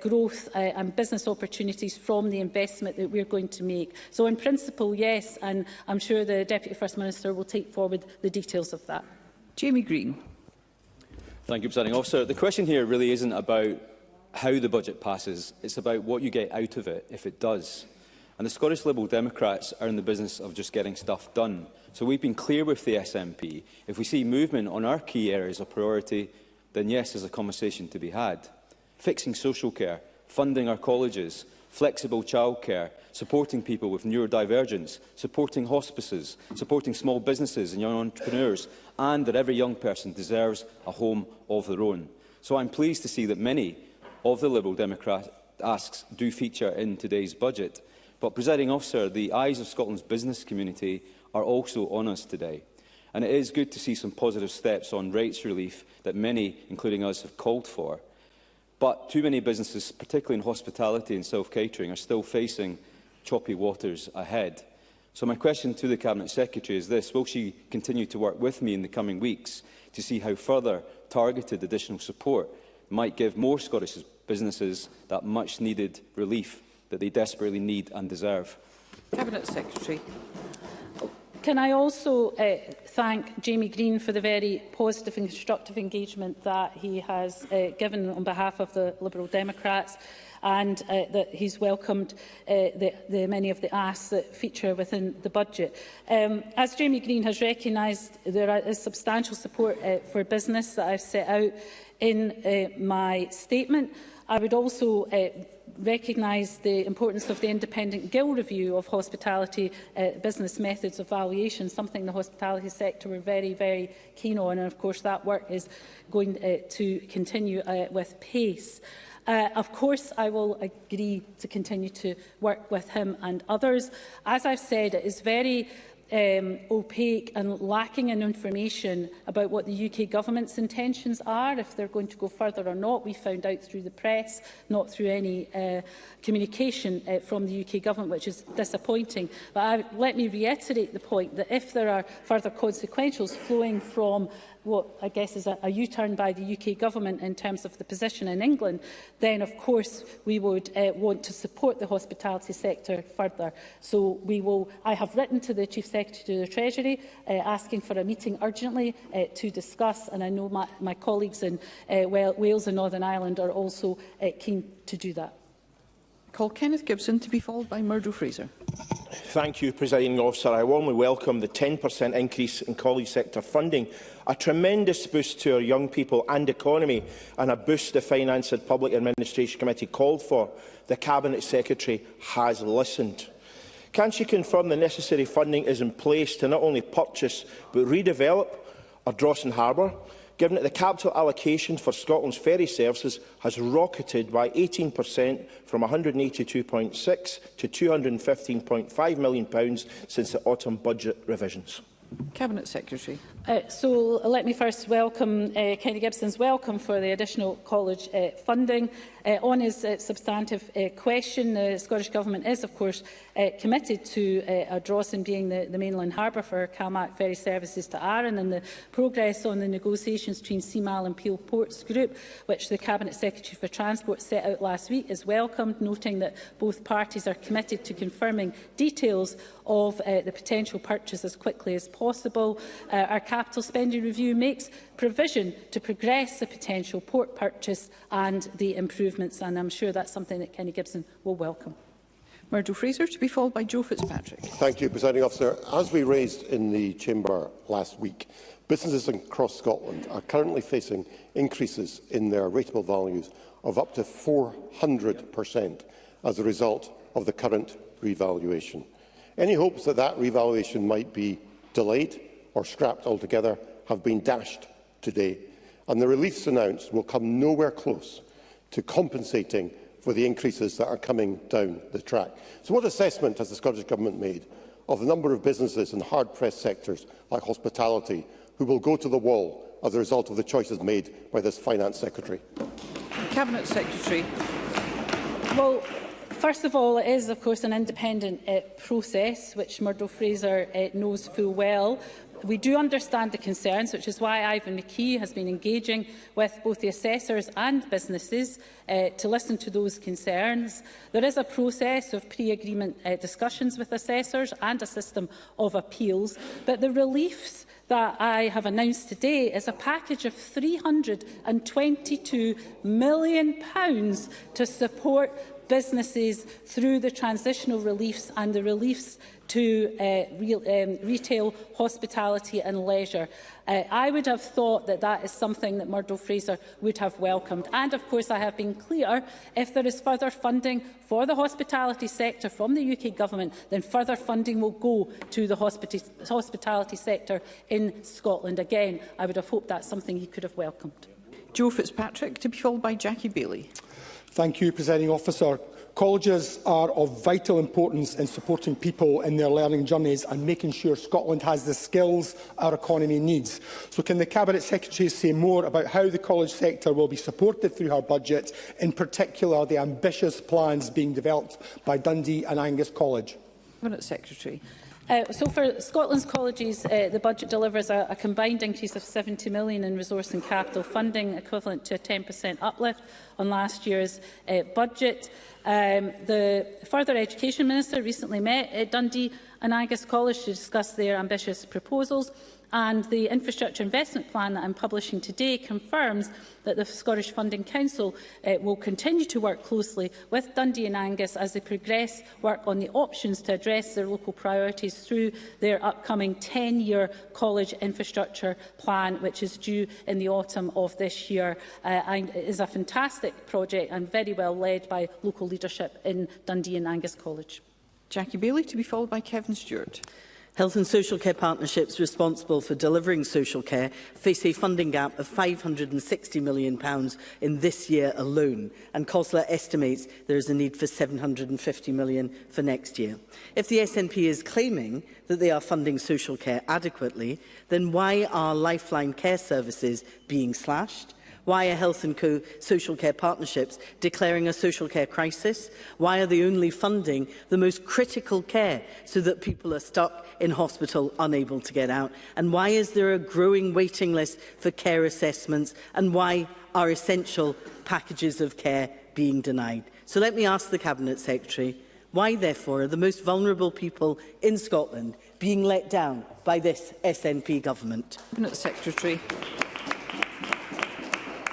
Speaker 2: growth and business opportunities from the investment that we're going to make. So in principle, yes, and I'm sure the Deputy First Minister will take forward the details of that.
Speaker 1: Jamie Green.
Speaker 6: Thank you, Presiding Officer. The question here really isn't about how the budget passes, it's about what you get out of it if it does. And the Scottish Liberal Democrats are in the business of just getting stuff done. So we've been clear with the SNP. If we see movement on our key areas of priority, then yes, there's a conversation to be had. Fixing social care, funding our colleges, flexible childcare, supporting people with neurodivergence, supporting hospices, supporting small businesses and young entrepreneurs, and that every young person deserves a home of their own. So I'm pleased to see that many of the Liberal Democrat asks do feature in today's budget. But, Presiding Officer, the eyes of Scotland's business community are also on us today. And it is good to see some positive steps on rates relief that many, including us, have called for. But too many businesses, particularly in hospitality and self-catering, are still facing choppy waters ahead. So my question to the Cabinet Secretary is this: will she continue to work with me in the coming weeks to see how further targeted additional support might give more Scottish businesses that much-needed relief that they desperately need and deserve?
Speaker 1: Cabinet Secretary.
Speaker 2: Can I also thank Jamie Green for the very positive and constructive engagement that he has given on behalf of the Liberal Democrats, and that he's welcomed many of the asks that feature within the budget. As Jamie Green has recognised, there is substantial support for business that I've set out in my statement. I would also recognise the importance of the independent gill review of hospitality business methods of valuation, something the hospitality sector were very, very keen on, and of course that work is going to continue with pace. Of course, I will agree to continue to work with him and others. As I've said, it is very opaque and lacking in information about what the UK Government's intentions are, if they're going to go further or not. We found out through the press, not through any communication from the UK Government, which is disappointing. But let me reiterate the point that if there are further consequentials flowing from what I guess is a U-turn by the UK Government in terms of the position in England, then of course we would want to support the hospitality sector further. So I have written to the Chief Secretary of the Treasury asking for a meeting urgently to discuss, and I know my colleagues in Wales and Northern Ireland are also keen to do that.
Speaker 1: Call Kenneth Gibson to be followed by Murdo Fraser.
Speaker 7: Thank you, Presiding Officer. I warmly welcome the 10% increase in college sector funding, a tremendous boost to our young people and economy, and a boost the Finance and Public Administration Committee called for. The Cabinet Secretary has listened. Can she confirm the necessary funding is in place to not only purchase but redevelop Ardrossan Harbour, given that the capital allocation for Scotland's ferry services has rocketed by 18% from £182.6 to £215.5 million since the autumn budget revisions?
Speaker 1: Cabinet Secretary.
Speaker 2: So let me first welcome Kenny Gibson's welcome for the additional college funding. On his substantive question, the Scottish Government is, of course, committed to Ardrossan being the mainland harbour for CalMac ferry services to Arran, and the progress on the negotiations between CMAL and Peel Ports Group, which the Cabinet Secretary for Transport set out last week, is welcomed, noting that both parties are committed to confirming details of the potential purchase as quickly as possible. Our capital spending review makes provision to progress the potential port purchase and the improvements, and I'm sure that's something that Kenny Gibson will welcome.
Speaker 1: Murdo Fraser to be followed by Joe Fitzpatrick.
Speaker 8: Thank you, Presiding Officer. As we raised in the Chamber last week, businesses across Scotland are currently facing increases in their rateable values of up to 400% as a result of the current revaluation. Any hopes that that revaluation might be delayed or scrapped altogether have been dashed today, and the reliefs announced will come nowhere close to compensating for the increases that are coming down the track. So what assessment has the Scottish Government made of the number of businesses in hard-pressed sectors like hospitality who will go to the wall as a result of the choices made by this Finance Secretary?
Speaker 1: Cabinet Secretary.
Speaker 2: Well, first of all, it is, of course, an independent process, which Murdo Fraser knows full well. We do understand the concerns, which is why Ivan McKee has been engaging with both the assessors and businesses to listen to those concerns. There is a process of pre-agreement discussions with assessors and a system of appeals, but the reliefs that I have announced today is a package of £322 million to support businesses through the transitional reliefs and the reliefs to retail, hospitality and leisure. I would have thought that that is something that Murdo Fraser would have welcomed. And of course I have been clear, if there is further funding for the hospitality sector from the UK Government, then further funding will go to the hospitality sector in Scotland. Again, I would have hoped that's something he could have welcomed.
Speaker 1: Joe Fitzpatrick to be followed by Jackie Bailey.
Speaker 9: Thank you, Presiding Officer. Colleges are of vital importance in supporting people in their learning journeys and making sure Scotland has the skills our economy needs. So can the Cabinet Secretary say more about how the college sector will be supported through her budget, in particular the ambitious plans being developed by Dundee and Angus College?
Speaker 1: Cabinet Secretary.
Speaker 2: So for Scotland's colleges, the budget delivers a combined increase of £70 million in resource and capital funding, equivalent to a 10% uplift on last year's budget. The Further Education Minister recently met at Dundee and Angus College to discuss their ambitious proposals, and the Infrastructure Investment Plan that I'm publishing today confirms that the Scottish Funding Council will continue to work closely with Dundee and Angus as they progress work on the options to address their local priorities through their upcoming 10-year college infrastructure plan, which is due in the autumn of this year. It is a fantastic project and very well led by local leadership in Dundee and Angus College.
Speaker 1: Jackie Bailey to be followed by Kevin Stewart.
Speaker 10: Health and social care partnerships responsible for delivering social care face a funding gap of £560 million in this year alone, and COSLA estimates there is a need for £750 million for next year. If the SNP is claiming that they are funding social care adequately, then why are lifeline care services being slashed? Why are Health and Co social care partnerships declaring a social care crisis? Why are they only funding the most critical care so that people are stuck in hospital unable to get out? And why is there a growing waiting list for care assessments? And why are essential packages of care being denied? So let me ask the Cabinet Secretary, why therefore are the most vulnerable people in Scotland being let down by this SNP government?
Speaker 1: Cabinet Secretary.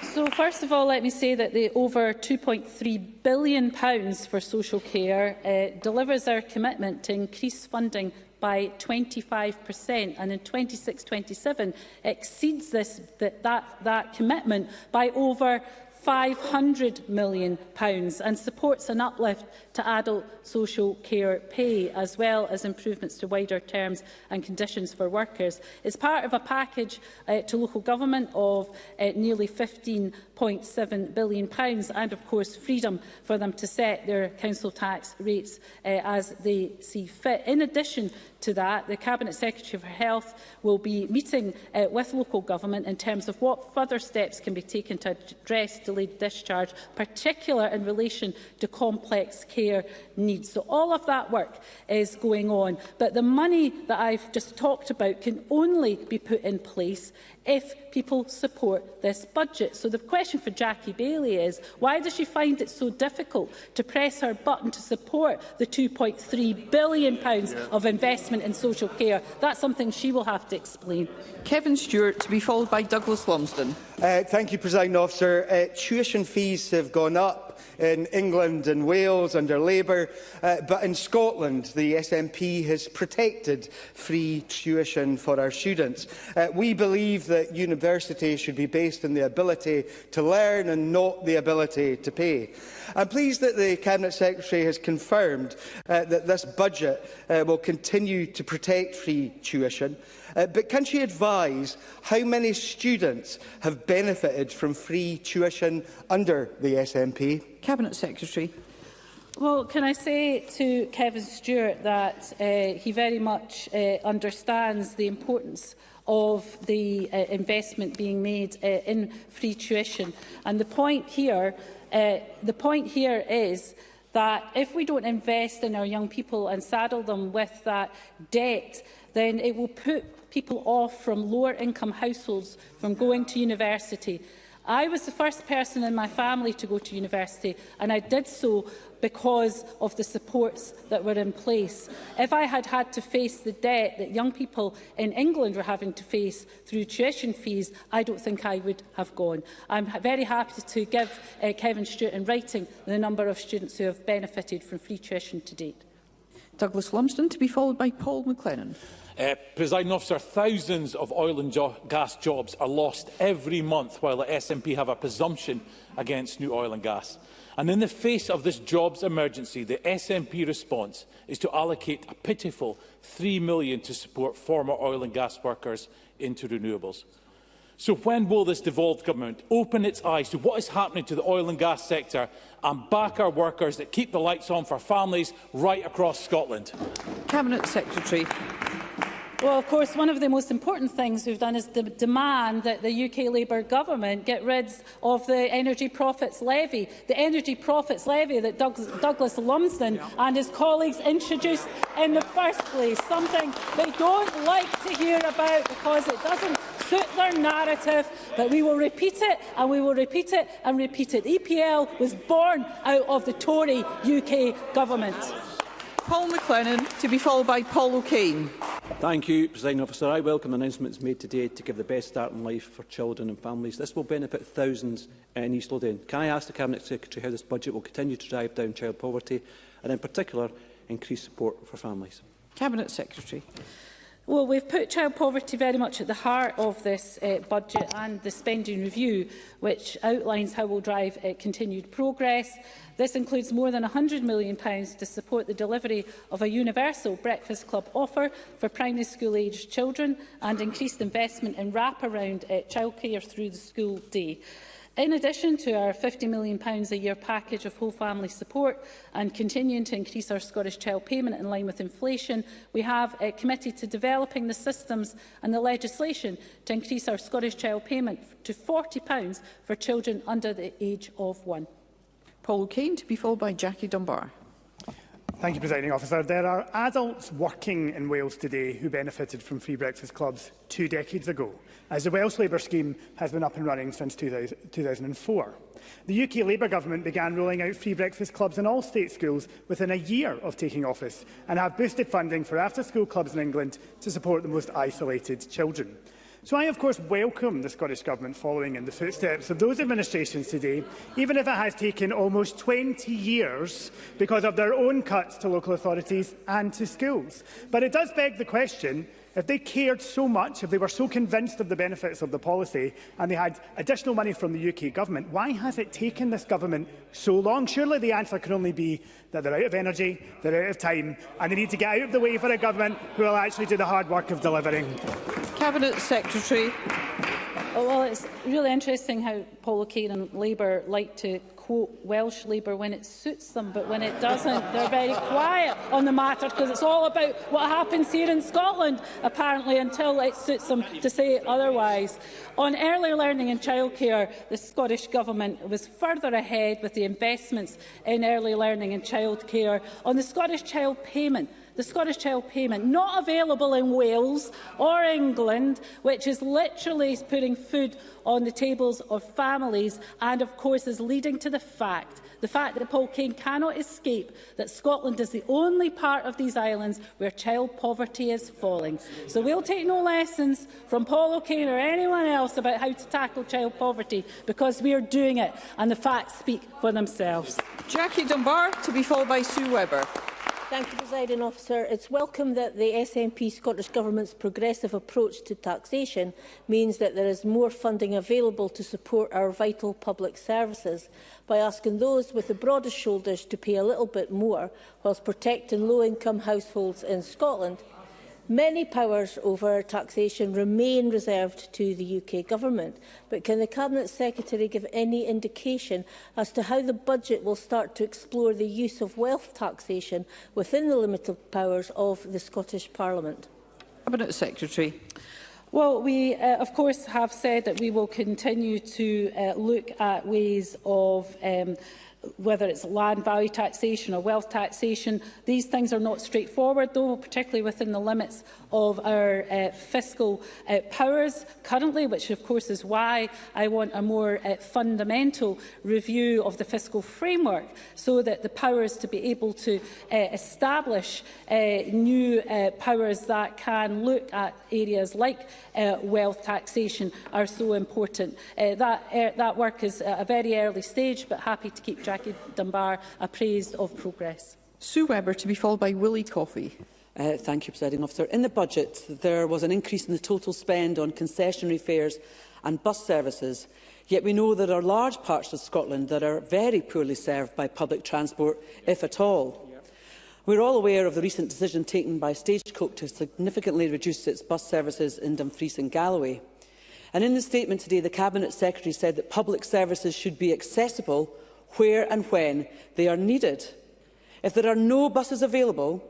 Speaker 2: So, first of all, let me say that the over £2.3 billion for social care delivers our commitment to increase funding by 25%, and in 26-27 exceeds that commitment by over £500 million and supports an uplift to adult social care pay, as well as improvements to wider terms and conditions for workers. It's part of a package to local government of nearly £15.7 billion and, of course, freedom for them to set their council tax rates as they see fit. In addition to that, the Cabinet Secretary for Health will be meeting with local government in terms of what further steps can be taken to address delayed discharge, particularly in relation to complex care needs. So all of that work is going on. But the money that I've just talked about can only be put in place if people support this budget. So the question for Jackie Baillie is, why does she find it so difficult to press her button to support the £2.3 billion of investment in social care? That's something she will have to explain.
Speaker 1: Kevin Stewart, to be followed by Douglas Lumsden.
Speaker 11: Thank you, Presiding Officer. Tuition fees have gone up in England and Wales under Labour, but in Scotland the SNP has protected free tuition for our students. We believe that university should be based on the ability to learn and not the ability to pay. I'm pleased that the Cabinet Secretary has confirmed that this budget will continue to protect free tuition. But can she advise how many students have benefited from free tuition under the SNP?
Speaker 1: Cabinet Secretary.
Speaker 2: Well, can I say to Kevin Stewart that he very much understands the importance of the investment being made in free tuition. And the point here is that if we don't invest in our young people and saddle them with that debt, then it will put people off from lower income households from going to university. I was the first person in my family to go to university, and I did so because of the supports that were in place. If I had had to face the debt that young people in England were having to face through tuition fees, I don't think I would have gone. I'm very happy to give Kevin Stewart in writing the number of students who have benefited from free tuition to date.
Speaker 1: Douglas Lumsden, to be followed by Paul McLennan.
Speaker 12: Presiding Officer, thousands of oil and gas jobs are lost every month while the SNP have a presumption against new oil and gas. And in the face of this jobs emergency, the SNP response is to allocate a pitiful £3 million to support former oil and gas workers into renewables. So when will this devolved government open its eyes to what is happening to the oil and gas sector and back our workers that keep the lights on for families right across Scotland?
Speaker 1: Cabinet Secretary.
Speaker 2: Well, of course, one of the most important things we've done is demand that the UK Labour government get rid of the Energy Profits Levy. The Energy Profits Levy that Douglas Lumsden and his colleagues introduced in the first place. Something they don't like to hear about because it doesn't suit their narrative. But we will repeat it, and we will repeat it and repeat it. EPL was born out of the Tory UK government.
Speaker 1: Paul McLennan, to be followed by Paul O'Kane.
Speaker 13: Thank you, Presiding Officer. I welcome the announcements made today to give the best start in life for children and families. This will benefit thousands in East Lothian. Can I ask the Cabinet Secretary how this budget will continue to drive down child poverty and, in particular, increase support for families?
Speaker 1: Cabinet Secretary.
Speaker 2: Well, we've put child poverty very much at the heart of this budget and the spending review, which outlines how we'll drive continued progress. This includes more than £100 million to support the delivery of a universal breakfast club offer for primary school-aged children and increased investment in wraparound childcare through the school day. In addition to our £50 million a year package of whole family support and continuing to increase our Scottish Child Payment in line with inflation, we have committed to developing the systems and the legislation to increase our Scottish Child Payment to £40 for children under the age of 1.
Speaker 1: Paul O'Kane, to be followed by Jackie Dunbar.
Speaker 14: Thank you, Presiding Officer. There are adults working in Wales today who benefited from free breakfast clubs 2 decades ago, as the Welsh Labour scheme has been up and running since 2004. The UK Labour government began rolling out free breakfast clubs in all state schools within a year of taking office and have boosted funding for after-school clubs in England to support the most isolated children. So I, of course, welcome the Scottish Government following in the footsteps of those administrations today, even if it has taken almost 20 years because of their own cuts to local authorities and to schools. But it does beg the question, if they cared so much, if they were so convinced of the benefits of the policy and they had additional money from the UK Government, why has it taken this Government so long? Surely the answer can only be that they're out of energy, they're out of time, and they need to get out of the way for a Government who will actually do the hard work of delivering.
Speaker 1: Cabinet Secretary.
Speaker 2: Well, it's really interesting how Paul O'Kane and Labour like to quote Welsh Labour when it suits them, but when it doesn't, they're very quiet on the matter, because it's all about what happens here in Scotland, apparently, until it suits them to say otherwise. On early learning and childcare, the Scottish Government was further ahead with the investments in early learning and childcare. On the Scottish Child Payment, not available in Wales or England, which is literally putting food on the tables of families and, of course, is leading to the fact that Paul Kane cannot escape that Scotland is the only part of these islands where child poverty is falling. So we'll take no lessons from Paul O'Kane or anyone else about how to tackle child poverty, because we are doing it, and the facts speak for themselves.
Speaker 1: Jackie Dunbar, to be followed by Sue Webber.
Speaker 15: Thank you, Presiding Officer. It's welcome that the SNP Scottish Government's progressive approach to taxation means that there is more funding available to support our vital public services, by asking those with the broadest shoulders to pay a little bit more whilst protecting low-income households in Scotland. Many powers over taxation remain reserved to the UK Government, but can the Cabinet Secretary give any indication as to how the budget will start to explore the use of wealth taxation within the limited powers of the Scottish Parliament?
Speaker 1: Cabinet Secretary.
Speaker 2: Well, we, of course, have said that we will continue to look at ways of whether it's land value taxation or wealth taxation. These things are not straightforward, though, particularly within the limits of our fiscal powers currently, which of course is why I want a more fundamental review of the fiscal framework, so that the powers to be able to establish new powers that can look at areas like wealth taxation are so important. That work is at a very early stage, but happy to keep Jackie Dunbar appraised of progress.
Speaker 1: Sue Webber, to be followed by Willie Coffey.
Speaker 16: Thank you, Presiding Officer. In the budget, there was an increase in the total spend on concessionary fares and bus services, yet we know there are large parts of Scotland that are very poorly served by public transport, if at all. We're all aware of the recent decision taken by Stagecoach to significantly reduce its bus services in Dumfries and Galloway. And in the statement today, the Cabinet Secretary said that public services should be accessible where and when they are needed. If there are no buses available,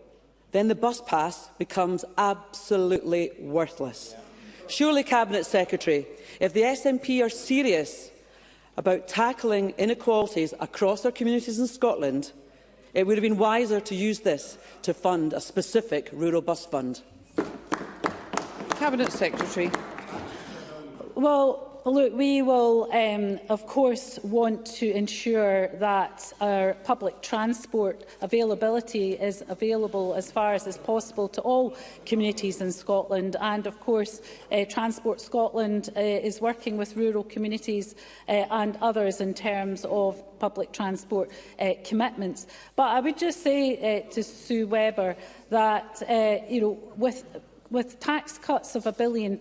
Speaker 16: then the bus pass becomes absolutely worthless. Surely, Cabinet Secretary, if the SNP are serious about tackling inequalities across our communities in Scotland, it would have been wiser to use this to fund a specific rural bus fund.
Speaker 1: Cabinet Secretary.
Speaker 2: Well, look, we will, of course, want to ensure that our public transport availability is available as far as is possible to all communities in Scotland. And, of course, Transport Scotland is working with rural communities and others in terms of public transport commitments. But I would just say to Sue Webber that, with with tax cuts of £1 billion,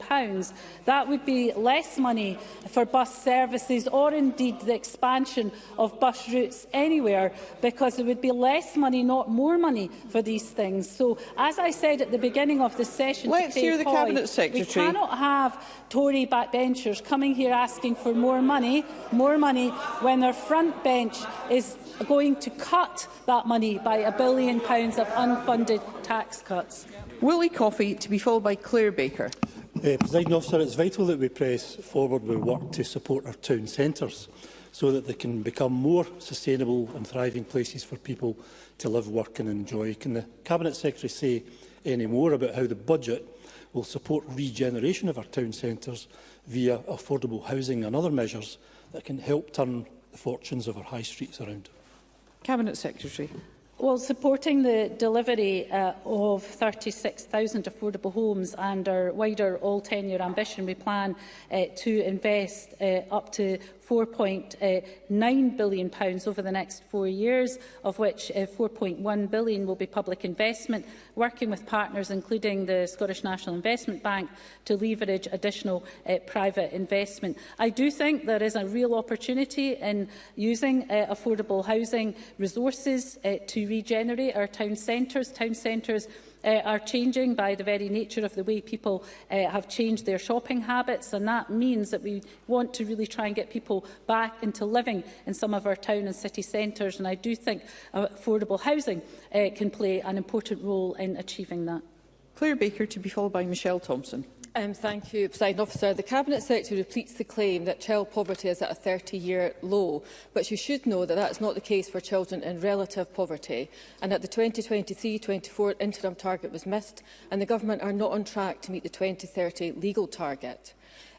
Speaker 2: that would be less money for bus services or indeed the expansion of bus routes anywhere, because there would be less money, not more money, for these things. So, as I said at the beginning of the session,
Speaker 1: let's hear the Cabinet Secretary.
Speaker 2: We cannot have Tory backbenchers coming here asking for more money, when their front bench is going to cut that money by £1 billion of unfunded tax cuts.
Speaker 1: Willie Coffey, to be followed by Claire Baker.
Speaker 17: Presiding Officer, it's vital that we press forward with work to support our town centres so that they can become more sustainable and thriving places for people to live, work and enjoy. Can the Cabinet Secretary say any more about how the budget will support regeneration of our town centres via affordable housing and other measures that can help turn the fortunes of our high streets around?
Speaker 1: Cabinet Secretary.
Speaker 2: Well, supporting the delivery of 36,000 affordable homes and our wider all-tenure ambition, we plan to invest up to £4.9 billion over the next 4 years, of which £4.1 billion will be public investment, working with partners including the Scottish National Investment Bank to leverage additional private investment. I do think there is a real opportunity in using affordable housing resources to regenerate our town centres. Town centres are changing by the very nature of the way people have changed their shopping habits, and that means that we want to really try and get people back into living in some of our town and city centres, and I do think affordable housing can play an important role in achieving that.
Speaker 1: Claire Baker, to be followed by Michelle Thompson.
Speaker 18: Thank you, Presiding Officer. The Cabinet Secretary repeats the claim that child poverty is at a 30-year low, but you should know that that is not the case for children in relative poverty, and that the 2023-24 interim target was missed, and the Government are not on track to meet the 2030 legal target.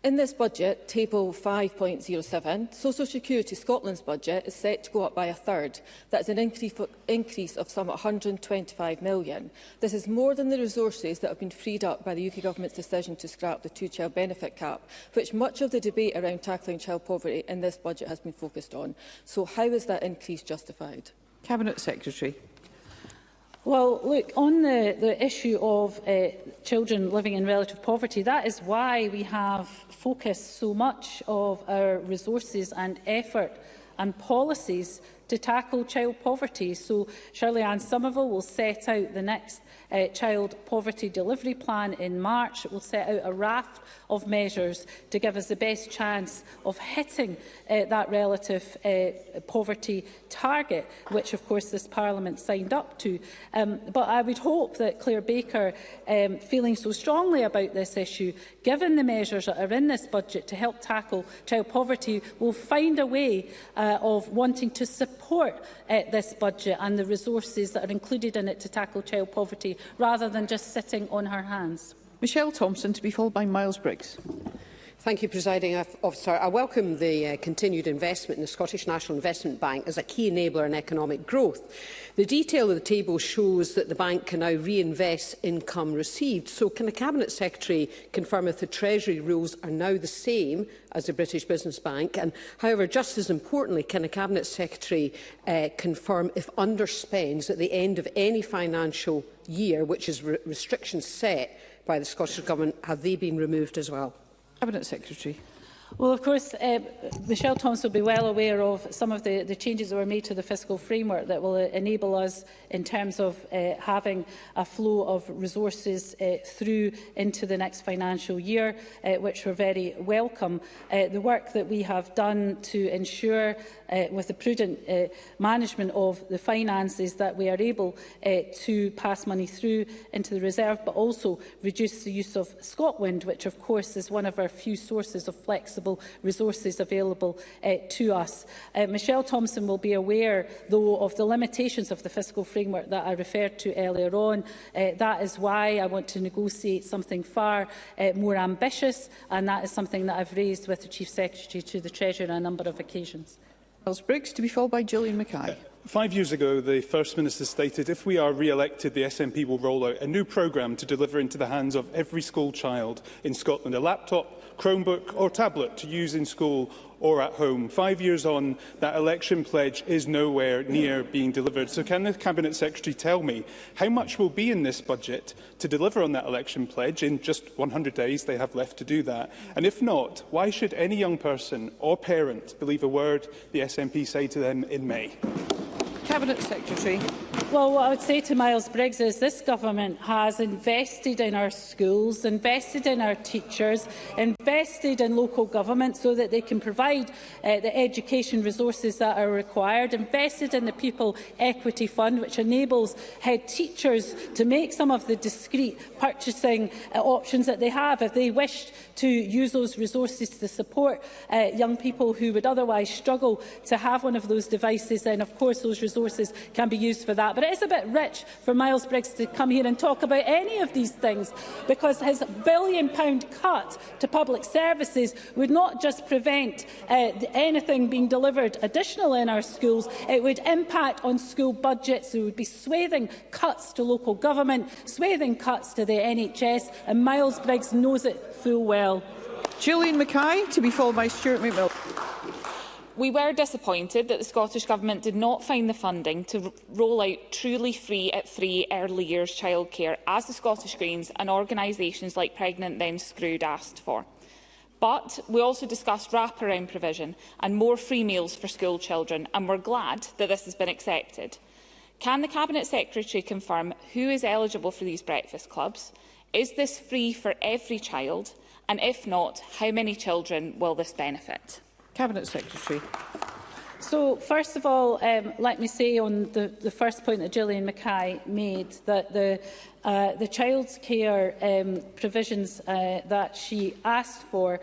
Speaker 18: In this budget, Table 5.07, Social Security Scotland's budget is set to go up by a third. That is an increase of some £125 million. This is more than the resources that have been freed up by the UK Government's decision to scrap the two-child benefit cap, which much of the debate around tackling child poverty in this budget has been focused on. So how is that increase justified?
Speaker 1: Cabinet Secretary.
Speaker 2: Well, look, on the issue of children living in relative poverty, that is why we have focused so much of our resources and effort and policies to tackle child poverty. So Shirley-Ann Somerville will set out the next child poverty delivery plan in March. It will set out a raft of measures to give us the best chance of hitting that relative poverty target, which of course this Parliament signed up to. But I would hope that Claire Baker, feeling so strongly about this issue, given the measures that are in this budget to help tackle child poverty, will find a way of wanting to support this budget and the resources that are included in it to tackle child poverty, rather than just sitting on her hands.
Speaker 1: Michelle Thompson, to be followed by Miles Briggs.
Speaker 19: Thank you, Presiding Officer. I welcome the continued investment in the Scottish National Investment Bank as a key enabler in economic growth. The detail of the table shows that the bank can now reinvest income received. So can the Cabinet Secretary confirm if the Treasury rules are now the same as the British Business Bank? And, however, just as importantly, can the Cabinet Secretary confirm if underspends at the end of any financial year, which is restrictions set by the Scottish Government, have they been removed as well?
Speaker 1: Cabinet Secretary.
Speaker 2: Well, of course, Michelle Thompson will be well aware of some of the changes that were made to the fiscal framework that will enable us in terms of having a flow of resources through into the next financial year, which were very welcome. The work that we have done to ensure, with the prudent management of the finances, that we are able to pass money through into the reserve, but also reduce the use of Scotland, which of course is one of our few sources of flexible resources available to us. Michelle Thompson will be aware, though, of the limitations of the fiscal framework that I referred to earlier on. That is why I want to negotiate something far more ambitious, and that is something that I've raised with the Chief Secretary to the Treasurer on a number of occasions.
Speaker 1: Miles Briggs, to be followed by Gillian Mackay.
Speaker 20: 5 years ago, the First Minister stated, if we are re-elected, the SNP will roll out a new programme to deliver into the hands of every school child in Scotland a laptop, Chromebook or tablet to use in school or at home. 5 years on, that election pledge is nowhere near being delivered. So can the Cabinet Secretary tell me how much will be in this budget to deliver on that election pledge? In just 100 days they have left to do that. And if not, why should any young person or parent believe a word the SNP say to them in May?
Speaker 1: Cabinet Secretary.
Speaker 2: Well, what I would say to Miles Briggs is this government has invested in our schools, invested in our teachers, invested in local government so that they can provide the education resources that are required, invested in the People Equity Fund, which enables head teachers to make some of the discrete purchasing options that they have if they wish to use those resources to support young people who would otherwise struggle to have one of those devices. Then, of course, those resources can be used for that. But it is a bit rich for Miles Briggs to come here and talk about any of these things, because his £1 billion cut to public services would not just prevent anything being delivered additional in our schools, it would impact on school budgets. There would be swathing cuts to local government, swathing cuts to the NHS, and Miles Briggs knows it full well.
Speaker 1: Gillian Mackay, to be followed by Stuart McMillan.
Speaker 21: We were disappointed that the Scottish Government did not find the funding to roll out truly free at 3 early years childcare, as the Scottish Greens and organisations like Pregnant Then Screwed asked for. But we also discussed wraparound provision and more free meals for school children, and we're glad that this has been accepted. Can the Cabinet Secretary confirm who is eligible for these breakfast clubs? Is this free for every child? And if not, how many children will this benefit?
Speaker 1: Cabinet Secretary.
Speaker 2: So, first of all, let me say on the first point that Gillian Mackay made, that the childcare provisions that she asked for,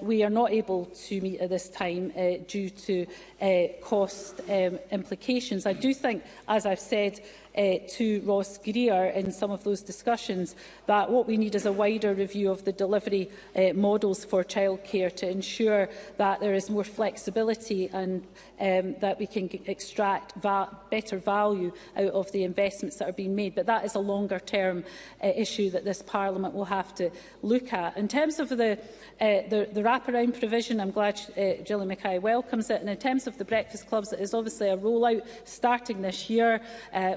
Speaker 2: we are not able to meet at this time due to cost implications. I do think, as I've said to Ross Greer in some of those discussions, that what we need is a wider review of the delivery models for childcare to ensure that there is more flexibility and that we can extract better value out of the investments that are being made. But that is a longer-term issue that this Parliament will have to look at. In terms of the wraparound provision, I'm glad Gillian Mackay welcomes it. And in terms of the breakfast clubs, it is obviously a rollout starting this year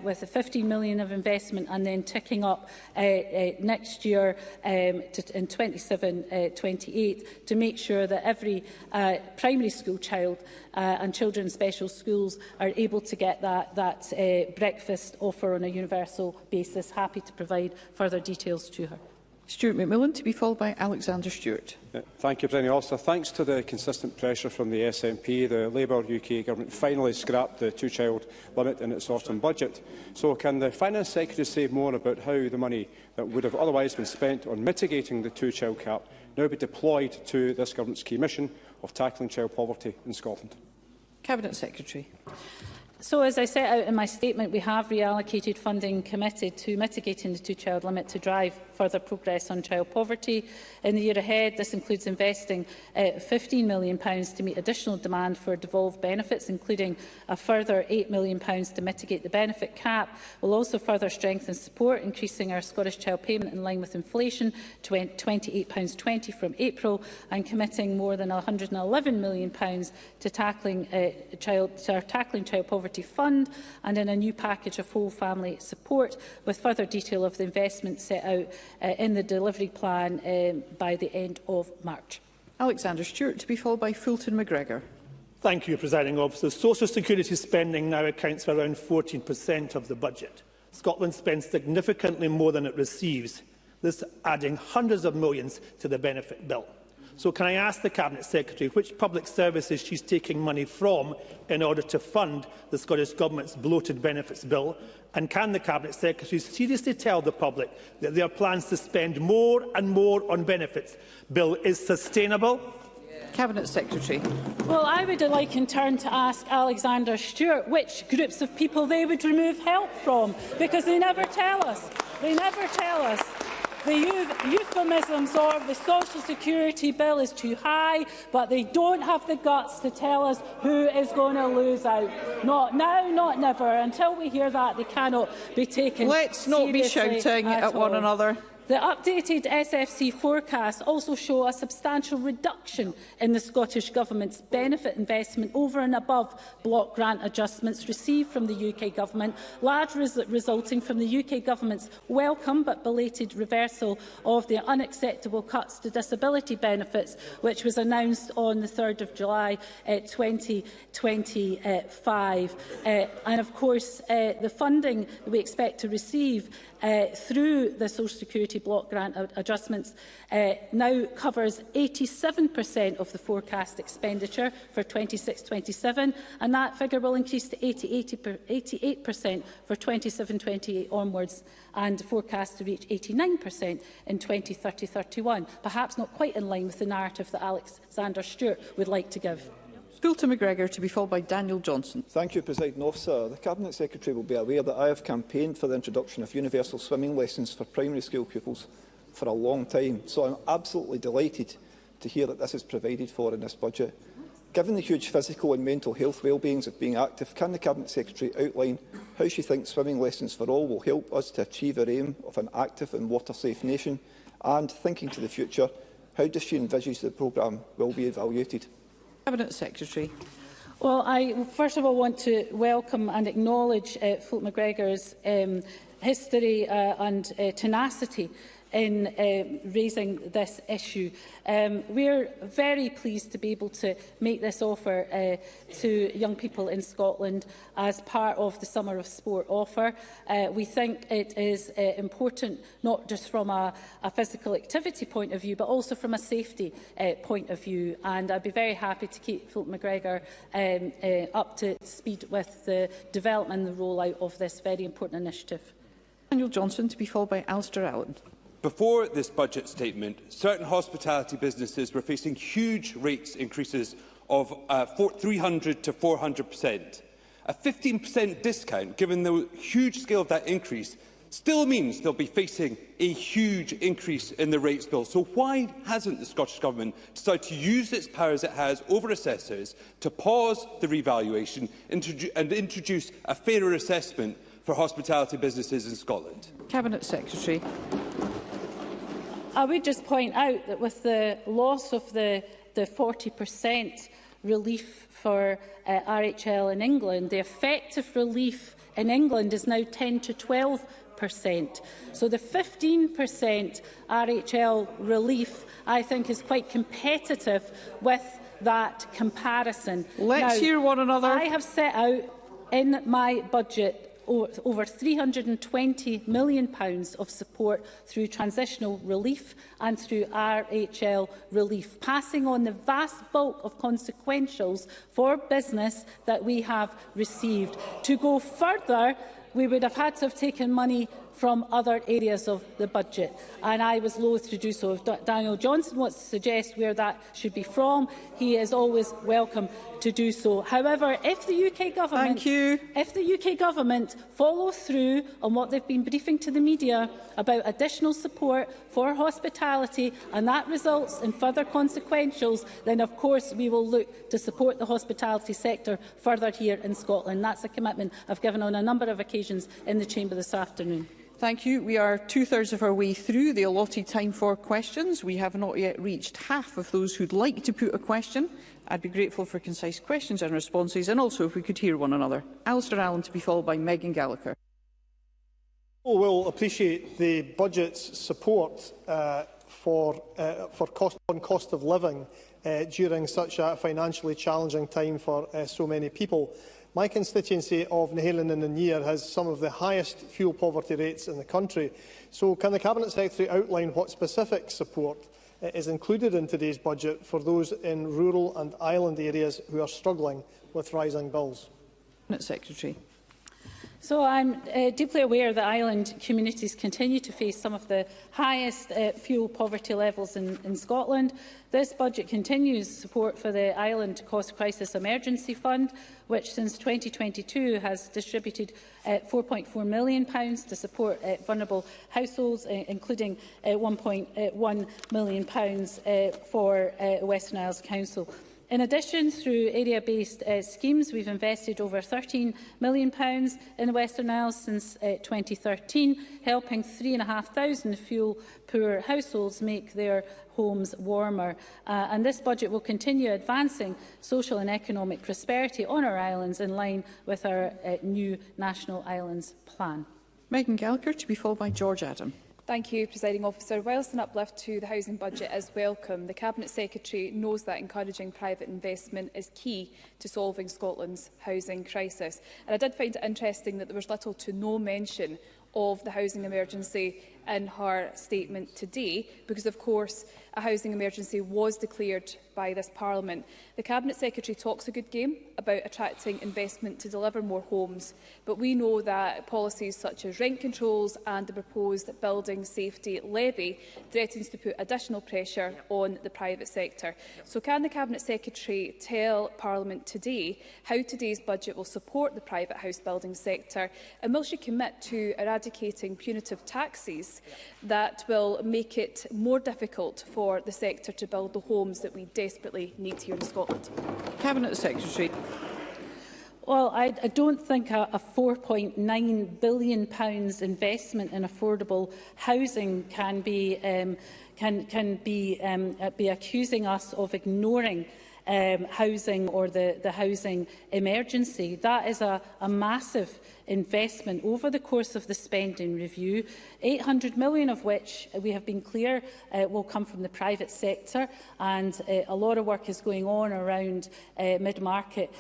Speaker 2: with the 15 million of investment and then ticking up next year in 27-28 to make sure that every primary school child and children in special schools are able to get that breakfast offer on a universal basis. Happy to provide further details to her.
Speaker 1: Stuart McMillan, to be followed by Alexander Stewart.
Speaker 22: Thank you, Presiding Officer. Thanks to the consistent pressure from the SNP, the Labour UK Government finally scrapped the two-child limit in its autumn budget. So can the Finance Secretary say more about how the money that would have otherwise been spent on mitigating the two-child cap now be deployed to this Government's key mission of tackling child poverty in Scotland?
Speaker 1: Cabinet Secretary.
Speaker 2: So, as I set out in my statement, we have reallocated funding committed to mitigating the two-child limit to drive further progress on child poverty. In the year ahead, this includes investing £15 million to meet additional demand for devolved benefits, including a further £8 million to mitigate the benefit cap. We'll also further strengthen support, increasing our Scottish Child Payment in line with inflation to £28.20 from April, and committing more than £111 million to tackling child poverty Fund, and in a new package of whole family support, with further detail of the investment set out in the delivery plan by the end of March.
Speaker 1: Alexander Stewart, to be followed by Fulton McGregor.
Speaker 23: Thank you, Presiding Officer. Social security spending now accounts for around 14% of the budget. Scotland spends significantly more than it receives, this adding hundreds of millions to the benefit bill. So can I ask the Cabinet Secretary which public services she's taking money from in order to fund the Scottish Government's bloated benefits bill? And can the Cabinet Secretary seriously tell the public that their plans to spend more and more on benefits bill is sustainable?
Speaker 1: Cabinet Secretary.
Speaker 2: Well, I would like in turn to ask Alexander Stewart which groups of people they would remove help from, because they never tell us. They never tell us. The euphemisms of the social security bill is too high, but they don't have the guts to tell us who is going to lose out. Not now, not never. Until we hear that, they cannot be taken seriously.
Speaker 1: Let's not be shouting at one another.
Speaker 2: The updated SFC forecasts also show a substantial reduction in the Scottish Government's benefit investment over and above block grant adjustments received from the UK Government, largely resulting from the UK Government's welcome but belated reversal of the unacceptable cuts to disability benefits, which was announced on the 3rd of July 2025. And of course, the funding that we expect to receive through the Social Security block grant adjustments now covers 87% of the forecast expenditure for 26-27, and that figure will increase to 88% for 27-28 onwards, and forecast to reach 89% in 2030-31, perhaps not quite in line with the narrative that Alexander Stewart would like to give.
Speaker 1: Fulton McGregor, to be followed by Daniel Johnson.
Speaker 3: Thank you, Presiding Officer. The Cabinet Secretary will be aware that I have campaigned for the introduction of universal swimming lessons for primary school pupils for a long time, so I'm absolutely delighted to hear that this is provided for in this budget. Given the huge physical and mental health well-beings of being active, can the Cabinet Secretary outline how she thinks swimming lessons for all will help us to achieve our aim of an active and water-safe nation? And, thinking to the future, how does she envisage the programme will be evaluated?
Speaker 1: Cabinet Secretary.
Speaker 2: Well, I first of all want to welcome and acknowledge Fulton McGregor's history and tenacity in raising this issue. We are very pleased to be able to make this offer to young people in Scotland as part of the Summer of Sport offer. We think it is important not just from a physical activity point of view, but also from a safety point of view. And I'd be very happy to keep Fulton McGregor up to speed with the development and the rollout of this very important initiative.
Speaker 1: Daniel Johnson, to be followed by Alistair Allen.
Speaker 4: Before this budget statement, certain hospitality businesses were facing huge rates increases of 300 to 400%. A 15% discount, given the huge scale of that increase, still means they'll be facing a huge increase in the rates bill. So why hasn't the Scottish Government decided to use its powers it has over assessors to pause the revaluation and introduce a fairer assessment for hospitality businesses in Scotland?
Speaker 1: Cabinet Secretary.
Speaker 2: I would just point out that with the loss of the 40% relief for RHL in England, the effective relief in England is now 10 to 12%. So the 15% RHL relief, I think, is quite competitive with that comparison.
Speaker 1: Let's hear one another.
Speaker 2: I have set out in my budget over £320 million of support through transitional relief and through RHL relief, passing on the vast bulk of consequentials for business that we have received. To go further, we would have had to have taken money from other areas of the budget, and I was loath to do so. If Daniel Johnson wants to suggest where that should be from, he is always welcome to do so. However, if the UK Government follow through on what they've been briefing to the media about additional support for hospitality, and that results in further consequentials, then of course we will look to support the hospitality sector further here in Scotland. That's a commitment I've given on a number of occasions in the Chamber this afternoon.
Speaker 1: Thank you. We are two-thirds of our way through the allotted time for questions. We have not yet reached half of those who'd like to put a question. I'd be grateful for concise questions and responses, and also if we could hear one another. Alistair Allen, to be followed by Megan Gallagher.
Speaker 5: Will appreciate the budget's support for cost of living during such a financially challenging time for so many people. My constituency of Nehalen and Anir has some of the highest fuel poverty rates in the country. So can the Cabinet Secretary outline what specific support is included in today's budget for those in rural and island areas who are struggling with rising bills?
Speaker 1: Cabinet Secretary.
Speaker 2: So I'm deeply aware that island communities continue to face some of the highest fuel poverty levels in Scotland. This budget continues support for the Island Cost Crisis Emergency Fund, which since 2022 has distributed £4.4 million to support vulnerable households, including £1.1 million for Western Isles Council. In addition, through area-based schemes, we've invested over £13 million in the Western Isles since 2013, helping 3,500 fuel-poor households make their homes warmer. And this budget will continue advancing social and economic prosperity on our islands in line with our new National Islands Plan.
Speaker 1: Megan Gallagher, to be followed by George Adam.
Speaker 21: Thank you, Presiding Officer. Whilst an uplift to the housing budget is welcome, the Cabinet Secretary knows that encouraging private investment is key to solving Scotland's housing crisis. And I did find it interesting that there was little to no mention of the housing emergency in her statement today, because of course a housing emergency was declared by this Parliament. The Cabinet Secretary talks a good game about attracting investment to deliver more homes, but we know that policies such as rent controls and the proposed building safety levy threatens to put additional pressure on the private sector. So can the Cabinet Secretary tell Parliament today how today's budget will support the private house building sector, and will she commit to eradicating punitive taxes that will make it more difficult for the sector to build the homes that we desperately need here in Scotland?
Speaker 1: Cabinet Secretary.
Speaker 2: Well, I don't think a £4.9 billion investment in affordable housing can be accusing us of ignoring housing or the housing emergency. That is a massive investment over the course of the spending review, 800 million of which we have been clear will come from the private sector, and a lot of work is going on around mid-market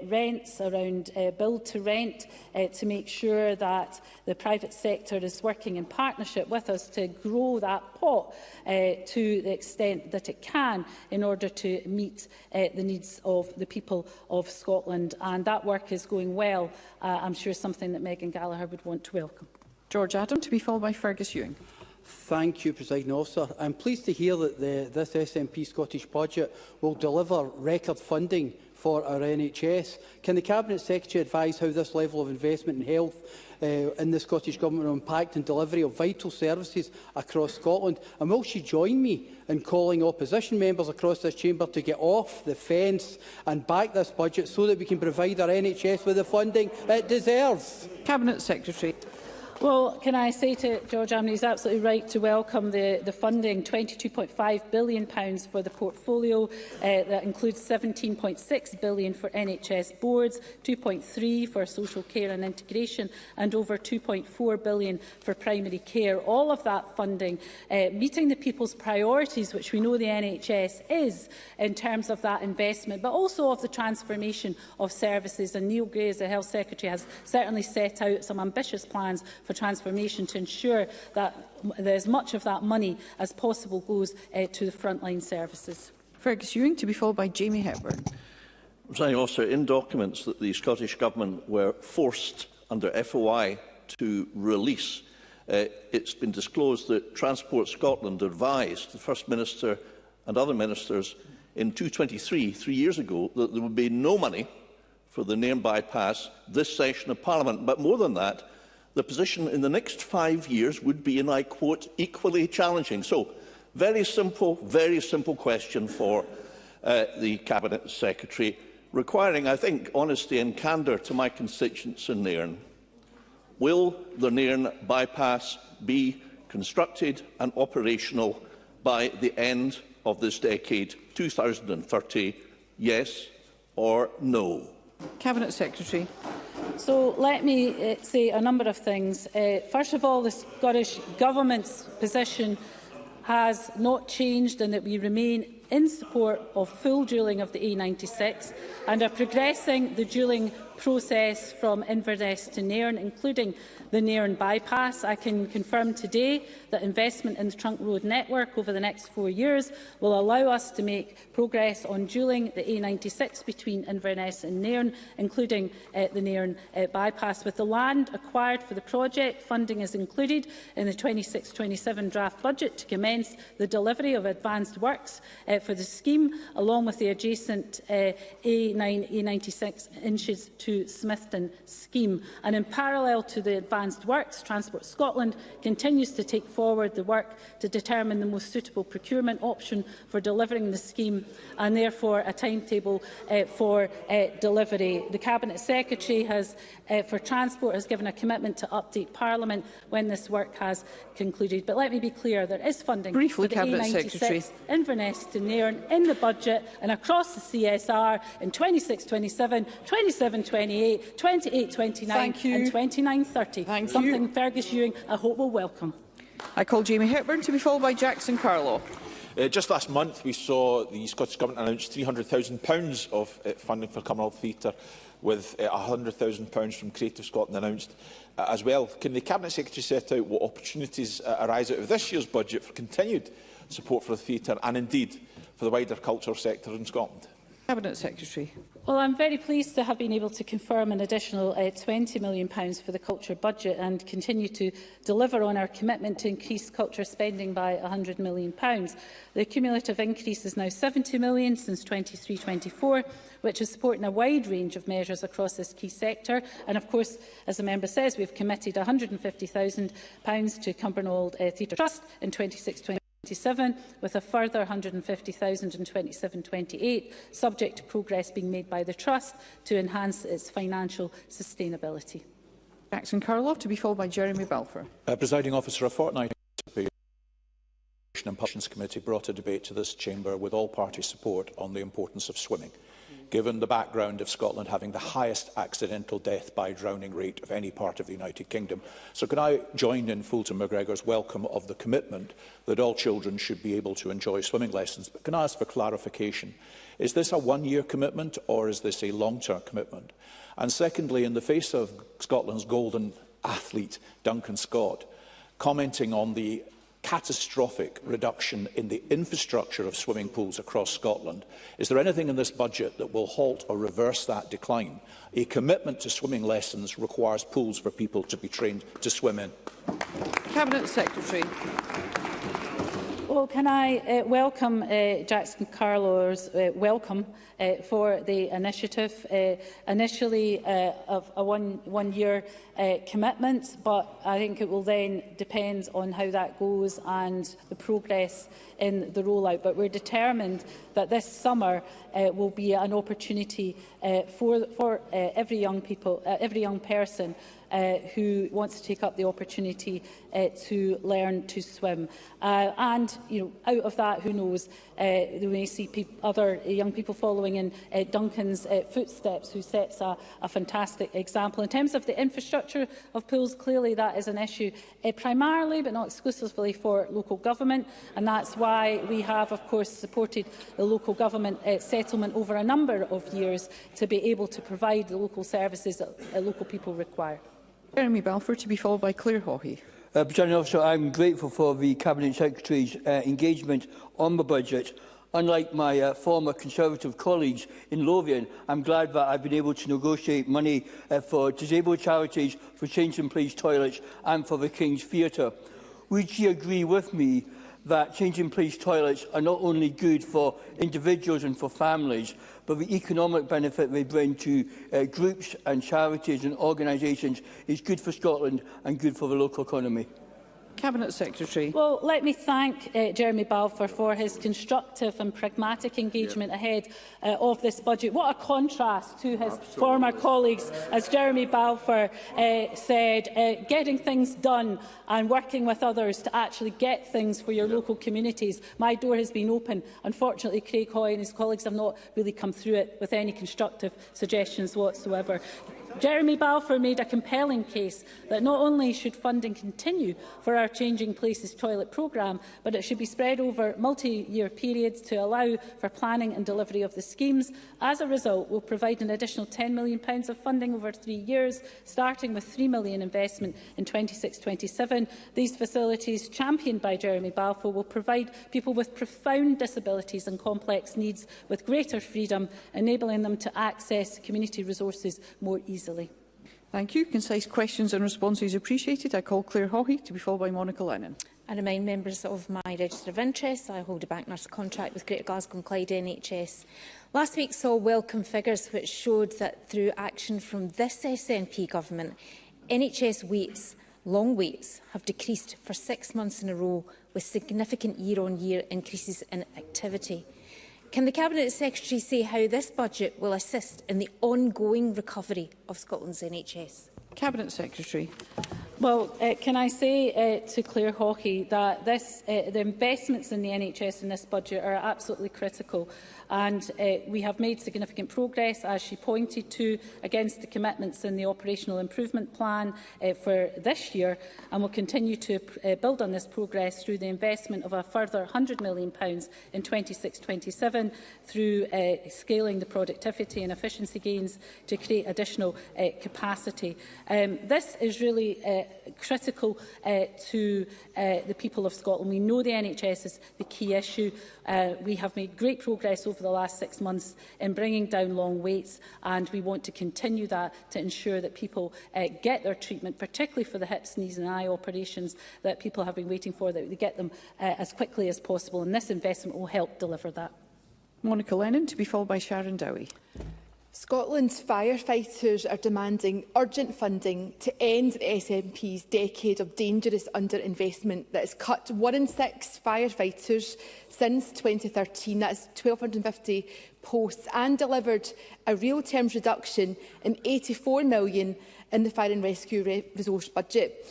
Speaker 2: rents, around build to rent, to make sure that the private sector is working in partnership with us to grow that pot to the extent that it can in order to meet the needs of the people of Scotland, and that work is going well. I'm sure something that Megan Gallagher would want to welcome.
Speaker 1: George Adam, to be followed by Fergus Ewing.
Speaker 6: Thank you, Presiding Officer. I'm pleased to hear that this SNP Scottish budget will deliver record funding for our NHS. Can the Cabinet Secretary advise how this level of investment in health in the Scottish Government will impact on delivery of vital services across Scotland? And will she join me in calling opposition members across this chamber to get off the fence and back this budget so that we can provide our NHS with the funding it deserves?
Speaker 1: Cabinet Secretary.
Speaker 2: Well, can I say to George Amney, he's absolutely right to welcome the funding, £22.5 billion for the portfolio. That includes £17.6 billion for NHS boards, £2.3 billion for social care and integration, and over £2.4 billion for primary care. All of that funding meeting the people's priorities, which we know the NHS is in terms of that investment, but also of the transformation of services. And Neil Gray, as the Health Secretary, has certainly set out some ambitious plans for transformation to ensure that as much of that money as possible goes to the frontline services.
Speaker 1: Fergus Ewing, to be followed by Jamie Hepburn.
Speaker 7: Presiding Officer, in documents that the Scottish Government were forced under FOI to release, it's been disclosed that Transport Scotland advised the First Minister and other ministers in 2023, 3 years ago, that there would be no money for the Nairn bypass this session of Parliament. But more than that, the position in the next 5 years would be, and I quote, equally challenging. So, very simple question for the Cabinet Secretary, requiring, I think, honesty and candour to my constituents in Nairn. Will the Nairn bypass be constructed and operational by the end of this decade, 2030, yes or no?
Speaker 1: Cabinet Secretary.
Speaker 2: So let me say a number of things. First of all, the Scottish Government's position has not changed, and that we remain in support of full dualling of the A96 and are progressing the dualling process from Inverness to Nairn, including the Nairn bypass. I can confirm today that investment in the trunk road network over the next 4 years will allow us to make progress on dualling the A96 between Inverness and Nairn, including the Nairn bypass. With the land acquired for the project, funding is included in the 26-27 draft budget to commence the delivery of advanced works for the scheme, along with the adjacent A9, A96 inches to Smithton scheme. And in parallel to the advanced works, Transport Scotland continues to take forward the work to determine the most suitable procurement option for delivering the scheme, and therefore a timetable for delivery. The Cabinet Secretary for Transport has given a commitment to update Parliament when this work has concluded. But let me be clear, there is funding
Speaker 1: Briefly,
Speaker 2: for the
Speaker 1: Cabinet
Speaker 2: A96
Speaker 1: Secretary.
Speaker 2: Inverness to Nairn in the budget and across the CSR in 26-27, 27-28, 28-29 and 29-30. Something Fergus Ewing, I hope, will welcome.
Speaker 1: I call Jamie Hepburn to be followed by Jackson Carlaw.
Speaker 8: Just last month, we saw the Scottish Government announce £300,000 of funding for Commonwealth Theatre, with £100,000 from Creative Scotland announced as well. Can the Cabinet Secretary set out what opportunities arise out of this year's budget for continued support for the theatre and indeed for the wider cultural sector in Scotland?
Speaker 1: Cabinet Secretary.
Speaker 2: Well, I'm very pleased to have been able to confirm an additional £20 million for the culture budget and continue to deliver on our commitment to increase culture spending by £100 million. The cumulative increase is now £70 million since 23-24, which is supporting a wide range of measures across this key sector. And of course, as the member says, we have committed £150,000 to Cumbernauld Theatre Trust in 26-27, with a further £150,000 in 27-28, subject to progress being made by the Trust to enhance its financial sustainability.
Speaker 1: Jackson Carlaw to be followed by Jeremy Balfour.
Speaker 9: Presiding Officer, a fortnight ago, the and Pensions Committee brought a debate to this chamber with all party support on the importance of swimming, given the background of Scotland having the highest accidental death by drowning rate of any part of the United Kingdom. So can I join in Fulton McGregor's welcome of the commitment that all children should be able to enjoy swimming lessons? But can I ask for clarification? Is this a one-year commitment or is this a long-term commitment? And secondly, in the face of Scotland's golden athlete, Duncan Scott, commenting on the catastrophic reduction in the infrastructure of swimming pools across Scotland, is there anything in this budget that will halt or reverse that decline? A commitment to swimming lessons requires pools for people to be trained to swim in.
Speaker 1: Cabinet Secretary.
Speaker 2: Well, can I welcome Jackson Carlaw's welcome for the initiative, initially of a one-year commitment, but I think it will then depend on how that goes and the progress in the rollout. But we're determined that this summer will be an opportunity for every young person who wants to take up the opportunity to learn to swim. And out of that, who knows, we may see other young people following in Duncan's footsteps, who sets a fantastic example. In terms of the infrastructure of pools, clearly that is an issue primarily, but not exclusively, for local government, and that's why we have, of course, supported the local government settlement over a number of years to be able to provide the local services that local people require.
Speaker 1: Jeremy Balfour to be followed by Claire Haughey.
Speaker 10: Presiding Officer, I am grateful for the Cabinet Secretary's engagement on the budget. Unlike my former Conservative colleagues in Lothian, I am glad that I have been able to negotiate money for disabled charities, for change-in-place toilets and for the King's Theatre. Would she agree with me that change-in-place toilets are not only good for individuals and for families, but the economic benefit they bring to groups and charities and organisations is good for Scotland and good for the local economy?
Speaker 1: Cabinet Secretary.
Speaker 2: Well, let me thank Jeremy Balfour for his constructive and pragmatic engagement ahead of this budget. What a contrast to his former colleagues, as Jeremy Balfour said, getting things done and working with others to actually get things for your local communities. My door has been open. Unfortunately, Craig Hoy and his colleagues have not really come through it with any constructive suggestions whatsoever. Jeremy Balfour made a compelling case that not only should funding continue for our Changing Places toilet programme, but it should be spread over multi-year periods to allow for planning and delivery of the schemes. As a result, we'll provide an additional £10 million of funding over 3 years, starting with £3 million investment in 26-27. These facilities, championed by Jeremy Balfour, will provide people with profound disabilities and complex needs with greater freedom, enabling them to access community resources more easily.
Speaker 1: Thank you. Concise questions and responses appreciated. I call Claire Haughey to be followed by Monica Lennon.
Speaker 24: I remind members of my register of interests. I hold a bank nurse contract with Greater Glasgow and Clyde NHS
Speaker 11: Last week saw welcome figures which showed that through action from this SNP government, NHS waits, long waits, have decreased for 6 months in a row with significant year-on-year increases in activity. Can the Cabinet Secretary say how this budget will assist in the ongoing recovery of Scotland's NHS?
Speaker 1: Cabinet Secretary.
Speaker 2: Well, can I say to Claire Hawkey that the investments in the NHS in this budget are absolutely critical, and we have made significant progress, as she pointed to, against the commitments in the Operational Improvement Plan for this year, and will continue to build on this progress through the investment of a further £100 million in 26-27 through scaling the productivity and efficiency gains to create additional capacity. This is really critical to the people of Scotland. We know the NHS is the key issue. We have made great progress over the last 6 months in bringing down long waits, and we want to continue that to ensure that people get their treatment, particularly for the hips, knees and eye operations that people have been waiting for, that they get them as quickly as possible, and this investment will help deliver that.
Speaker 1: Monica Lennon, to be followed by Sharon Dowie.
Speaker 12: Scotland's firefighters are demanding urgent funding to end the SNP's decade of dangerous underinvestment that has cut 1 in 6 firefighters since 2013, that is 1,250 posts, and delivered a real terms reduction in £84 million in the Fire and Rescue resource budget.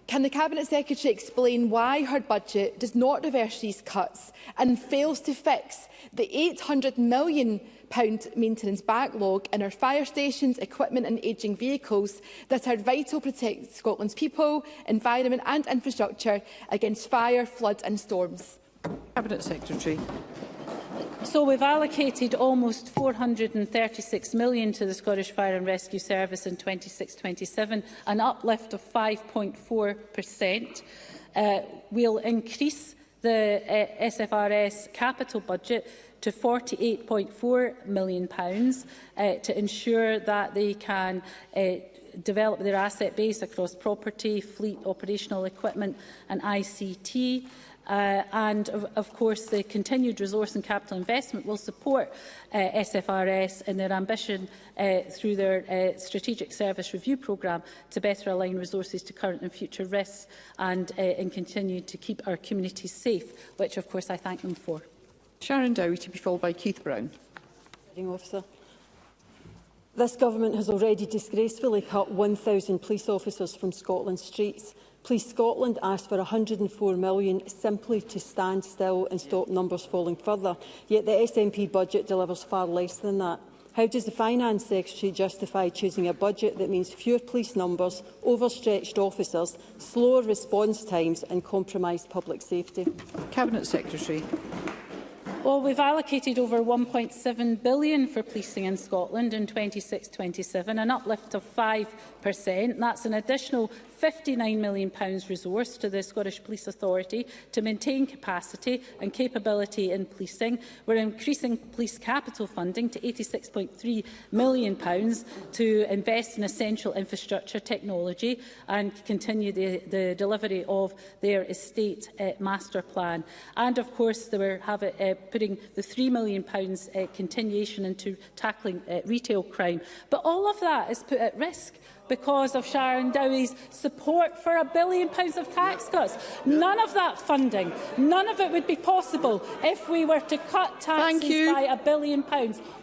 Speaker 12: Can the Cabinet Secretary explain why her budget does not reverse these cuts and fails to fix the £800 million maintenance backlog in our fire stations, equipment and ageing vehicles that are vital to protect Scotland's people, environment and infrastructure against fire, flood and storms?
Speaker 1: Cabinet Secretary.
Speaker 2: So we've allocated almost £436 million to the Scottish Fire and Rescue Service in 26-27, an uplift of 5.4%. We'll increase the SFRS capital budget to £48.4 million to ensure that they can develop their asset base across property, fleet, operational equipment and ICT. And of course, the continued resource and capital investment will support SFRS in their ambition through their Strategic Service Review programme to better align resources to current and future risks and continue to keep our communities safe, which of course I thank them for.
Speaker 1: Sharon Dowie, to be followed by Keith Brown.
Speaker 13: Officer. This government has already disgracefully cut 1,000 police officers from Scotland's streets. Police Scotland asked for £104 million simply to stand still and stop numbers falling further, yet the SNP budget delivers far less than that. How does the Finance Secretary justify choosing a budget that means fewer police numbers, overstretched officers, slower response times and compromised public safety?
Speaker 1: Cabinet Secretary.
Speaker 2: Well, we've allocated over £1.7 billion for policing in Scotland in 26-27, an uplift of 5%. That's an additional £59 million resource to the Scottish Police Authority to maintain capacity and capability in policing. We're increasing police capital funding to £86.3 million to invest in essential infrastructure technology and continue the delivery of their estate master plan. And of course, we're putting the £3 million continuation into tackling retail crime. But all of that is put at risk because of Sharon Dowie's support for £1 billion of tax cuts. None of that funding, none of it would be possible if we were to cut taxes by £1 billion.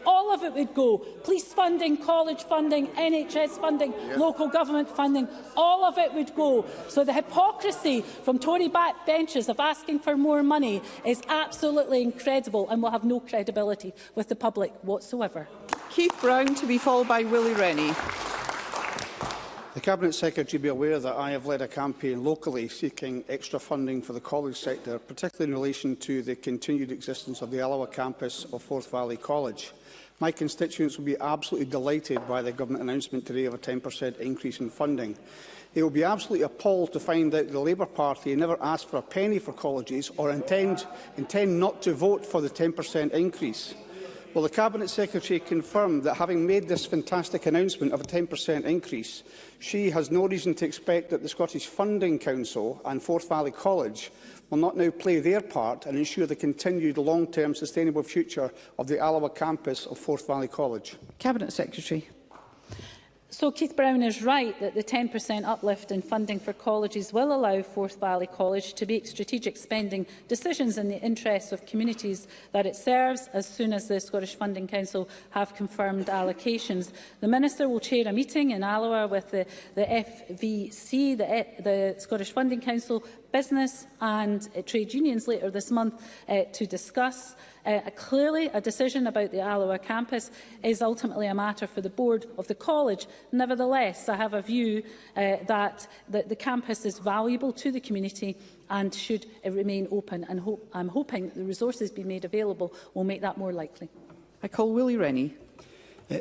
Speaker 2: All of it would go. Police funding, college funding, NHS funding, local government funding, all of it would go. So the hypocrisy from Tory backbenchers of asking for more money is absolutely incredible and will have no credibility with the public whatsoever.
Speaker 1: Keith Brown, to be followed by Willie Rennie.
Speaker 24: The Cabinet Secretary be aware that I have led a campaign locally seeking extra funding for the college sector, particularly in relation to the continued existence of the Alloa campus of Forth Valley College. My constituents will be absolutely delighted by the Government announcement today of a 10% increase in funding. They will be absolutely appalled to find out the Labour Party never asked for a penny for colleges or intend not to vote for the 10% increase. Will the Cabinet Secretary confirm that, having made this fantastic announcement of a 10% increase, she has no reason to expect that the Scottish Funding Council and Forth Valley College will not now play their part and ensure the continued long-term sustainable future of the Alloa campus of Forth Valley College?
Speaker 1: Cabinet Secretary.
Speaker 2: So Keith Brown is right that the 10% uplift in funding for colleges will allow Forth Valley College to make strategic spending decisions in the interests of communities that it serves as soon as the Scottish Funding Council have confirmed allocations. The Minister will chair a meeting in Alloa with the FVC, the Scottish Funding Council, business and trade unions later this month to discuss. Clearly, a decision about the Alloa campus is ultimately a matter for the board of the college. Nevertheless, I have a view that the campus is valuable to the community and should remain open. And I'm hoping that the resources being made available will make that more likely.
Speaker 1: I call Willie Rennie.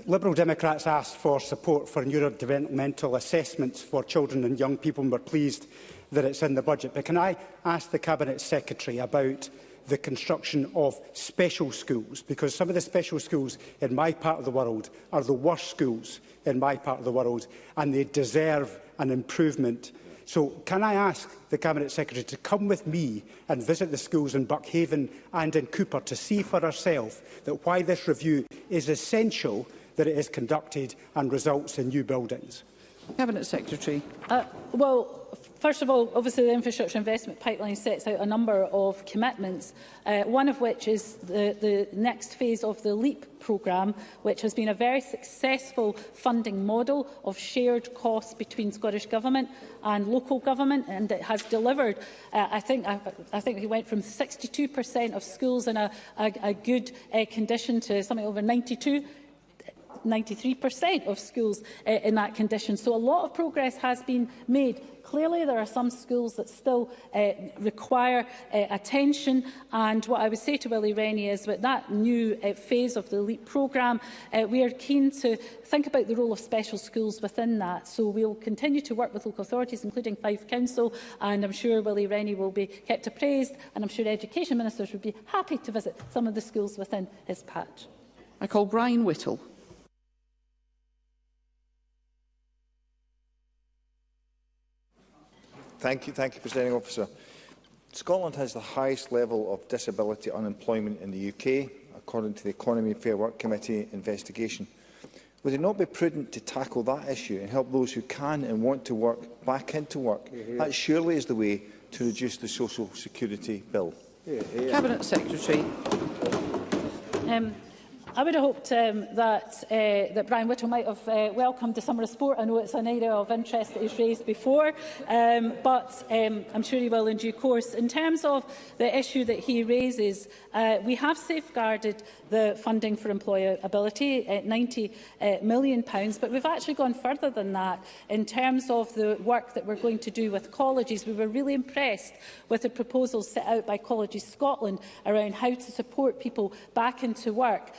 Speaker 14: Liberal Democrats asked for support for neurodevelopmental assessments for children and young people, and we're pleased that it's in the budget. But can I ask the Cabinet Secretary about the construction of special schools, because some of the special schools in my part of the world are the worst schools in my part of the world, and they deserve an improvement. So can I ask the Cabinet Secretary to come with me and visit the schools in Buckhaven and in Cooper to see for herself that why this review is essential that it is conducted and results in new buildings?
Speaker 1: Cabinet Secretary.
Speaker 2: Well, first of all, obviously the infrastructure investment pipeline sets out a number of commitments, one of which is the next phase of the LEAP programme, which has been a very successful funding model of shared costs between Scottish Government and local government, and it has delivered. I think we went from 62% of schools in a good condition to something over 93% of schools in that condition. So a lot of progress has been made. Clearly, there are some schools that still require attention, and what I would say to Willie Rennie is that that new phase of the LEAP programme, we are keen to think about the role of special schools within that. So we will continue to work with local authorities, including Fife Council, and I'm sure Willie Rennie will be kept appraised, and I'm sure education ministers would be happy to visit some of the schools within his patch.
Speaker 1: I call Brian Whittle.
Speaker 15: Thank you, Presiding Officer. Scotland has the highest level of disability unemployment in the UK, according to the Economy and Fair Work Committee investigation. Would it not be prudent to tackle that issue and help those who can and want to work back into work? That surely is the way to reduce the social security bill.
Speaker 1: Cabinet Secretary.
Speaker 2: I would have hoped that Brian Whittle might have welcomed the summer of sport. I know it's an area of interest that he's raised before, but I'm sure he will in due course. In terms of the issue that he raises, we have safeguarded the funding for employability at £90 million, but we've actually gone further than that in terms of the work that we're going to do with colleges. We were really impressed with the proposals set out by Colleges Scotland around how to support people back into work.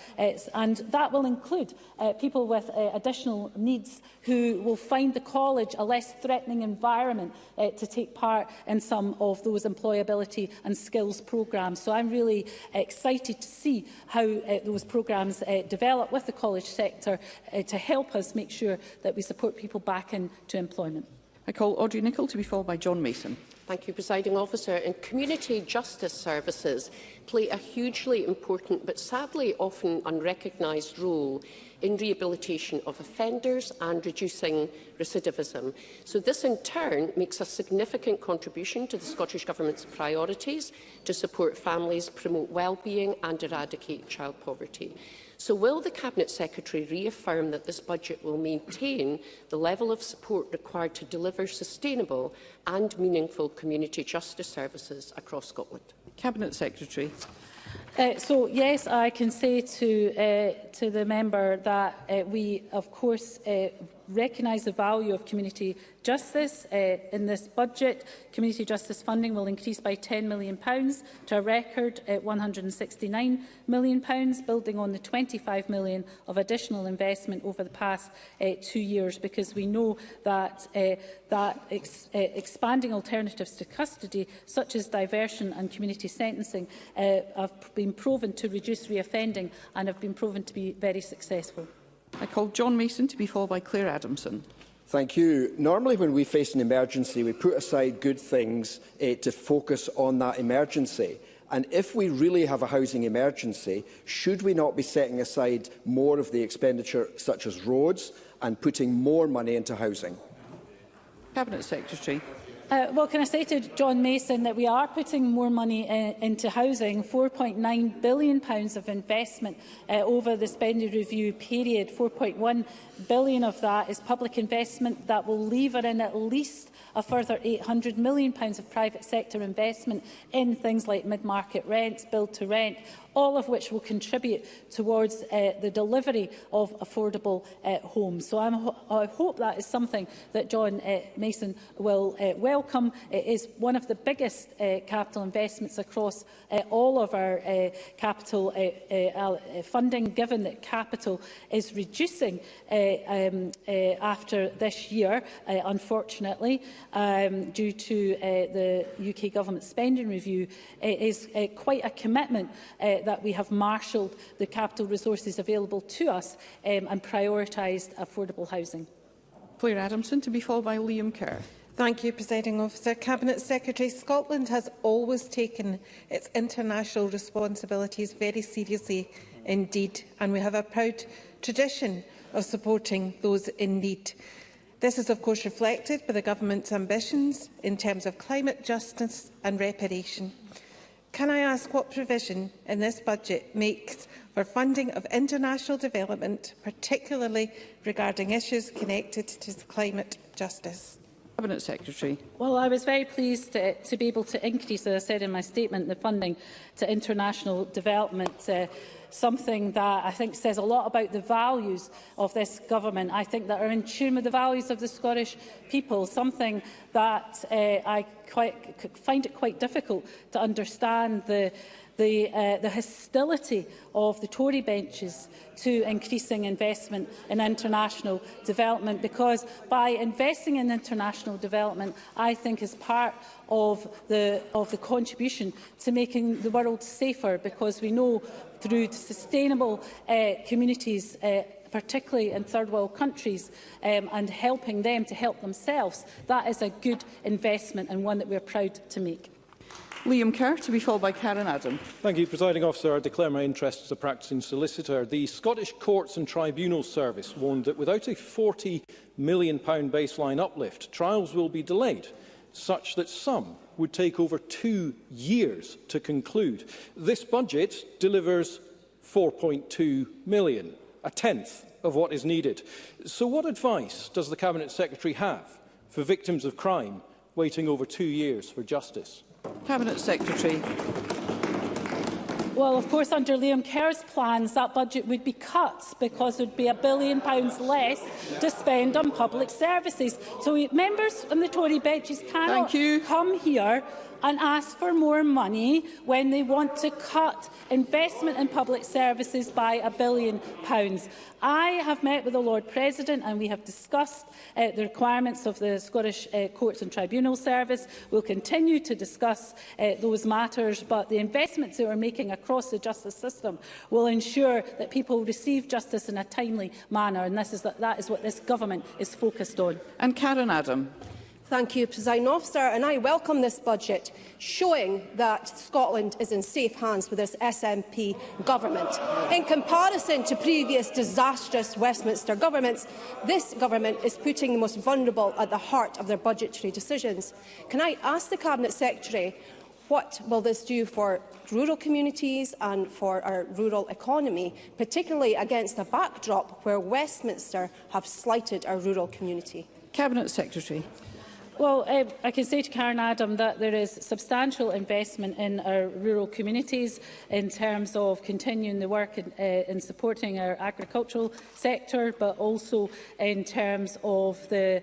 Speaker 2: And that will include people with additional needs who will find the college a less threatening environment to take part in some of those employability and skills programmes. So I'm really excited to see how those programmes develop with the college sector to help us make sure that we support people back into employment.
Speaker 1: I call Audrey Nicholl to be followed by John Mason.
Speaker 16: Thank you, Presiding Officer. And community justice services play a hugely important but sadly often unrecognised role in rehabilitation of offenders and reducing recidivism. So this in turn makes a significant contribution to the Scottish Government's priorities to support families, promote well-being and eradicate child poverty. So will the Cabinet Secretary reaffirm that this budget will maintain the level of support required to deliver sustainable and meaningful community justice services across Scotland?
Speaker 1: Cabinet Secretary.
Speaker 2: So yes, I can say to the member that we, of course, recognise the value of community justice. In this budget, community justice funding will increase by £10 million to a record £169 million, building on the £25 million of additional investment over the past 2 years, because we know that expanding alternatives to custody, such as diversion and community sentencing, have been proven to reduce reoffending and have been proven to be very successful.
Speaker 1: I call John Mason to be followed by Claire Adamson.
Speaker 17: Thank you. Normally when we face an emergency, we put aside good things to focus on that emergency. And if we really have a housing emergency, should we not be setting aside more of the expenditure, such as roads, and putting more money into housing?
Speaker 1: Cabinet Secretary.
Speaker 2: Well, can I say to John Mason that we are putting more money into housing, £4.9 billion of investment over the spending review period. £4.1 billion of that is public investment that will lever in at least a further £800 million of private sector investment in things like mid-market rents, build-to-rent, all of which will contribute towards the delivery of affordable homes. So I hope that is something that John Mason will welcome. It is one of the biggest capital investments across all of our capital funding, given that capital is reducing after this year, unfortunately, due to the UK Government spending review. It is quite a commitment that we have marshalled the capital resources available to us and prioritised affordable housing.
Speaker 1: Claire Adamson to be followed by Liam Kerr.
Speaker 18: Thank you, Presiding Officer. Cabinet Secretary, Scotland has always taken its international responsibilities very seriously indeed, and we have a proud tradition of supporting those in need. This is of course reflected by the Government's ambitions in terms of climate justice and reparation. Can I ask what provision in this budget makes for funding of international development, particularly regarding issues connected to climate justice?
Speaker 1: Cabinet Secretary.
Speaker 2: Well, I was very pleased to be able to increase, as I said in my statement, the funding to international development. Something that I think says a lot about the values of this government. I think that are in tune with the values of the Scottish people, something that I find it quite difficult to understand the hostility of the Tory benches to increasing investment in international development, because by investing in international development, I think is part of the contribution to making the world safer, because we know through sustainable communities, particularly in third world countries, and helping them to help themselves, that is a good investment and one that we are proud to make.
Speaker 1: Liam Kerr to be followed by Karen Adam.
Speaker 22: Thank you, Presiding Officer. I declare my interest as a practising solicitor. The Scottish Courts and Tribunals Service warned that without a £40 million baseline uplift, trials will be delayed, such that some would take over 2 years to conclude. This budget delivers £4.2 million, a tenth of what is needed. So what advice does the Cabinet Secretary have for victims of crime waiting over 2 years for justice?
Speaker 1: Cabinet Secretary.
Speaker 2: Well, of course, under Liam Kerr's plans, that budget would be cut because there would be £1 billion less to spend on public services. So members on the Tory benches cannot come here and ask for more money when they want to cut investment in public services by £1 billion. I have met with the Lord President and we have discussed the requirements of the Scottish Courts and Tribunal Service. We will continue to discuss those matters, but the investments that we are making across the justice system will ensure that people receive justice in a timely manner, and that is what this government is focused on.
Speaker 1: And Karen Adam.
Speaker 19: Thank you, Presiding Officer, and I welcome this budget, showing that Scotland is in safe hands with this SNP government. In comparison to previous disastrous Westminster governments, this government is putting the most vulnerable at the heart of their budgetary decisions. Can I ask the Cabinet Secretary, what will this do for rural communities and for our rural economy, particularly against a backdrop where Westminster have slighted our rural community?
Speaker 1: Cabinet Secretary.
Speaker 2: Well, I can say to Karen Adam that there is substantial investment in our rural communities in terms of continuing the work in supporting our agricultural sector, but also in terms of the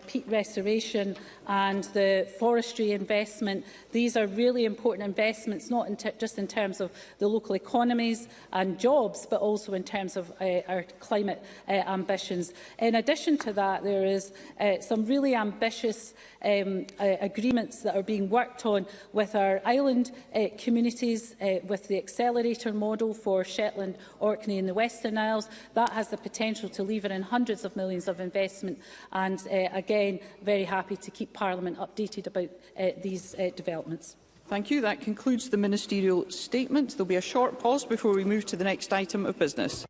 Speaker 2: peat restoration and the forestry investment. These are really important investments, not just in terms of the local economies and jobs, but also in terms of our climate ambitions. In addition to that, there is some really ambitious agreements that are being worked on with our island communities, with the accelerator model for Shetland, Orkney and the Western Isles. That has the potential to lever in hundreds of millions of investment, and again, very happy to keep Parliament updated about these developments.
Speaker 1: Thank you. That concludes the ministerial statement. There will be a short pause before we move to the next item of business.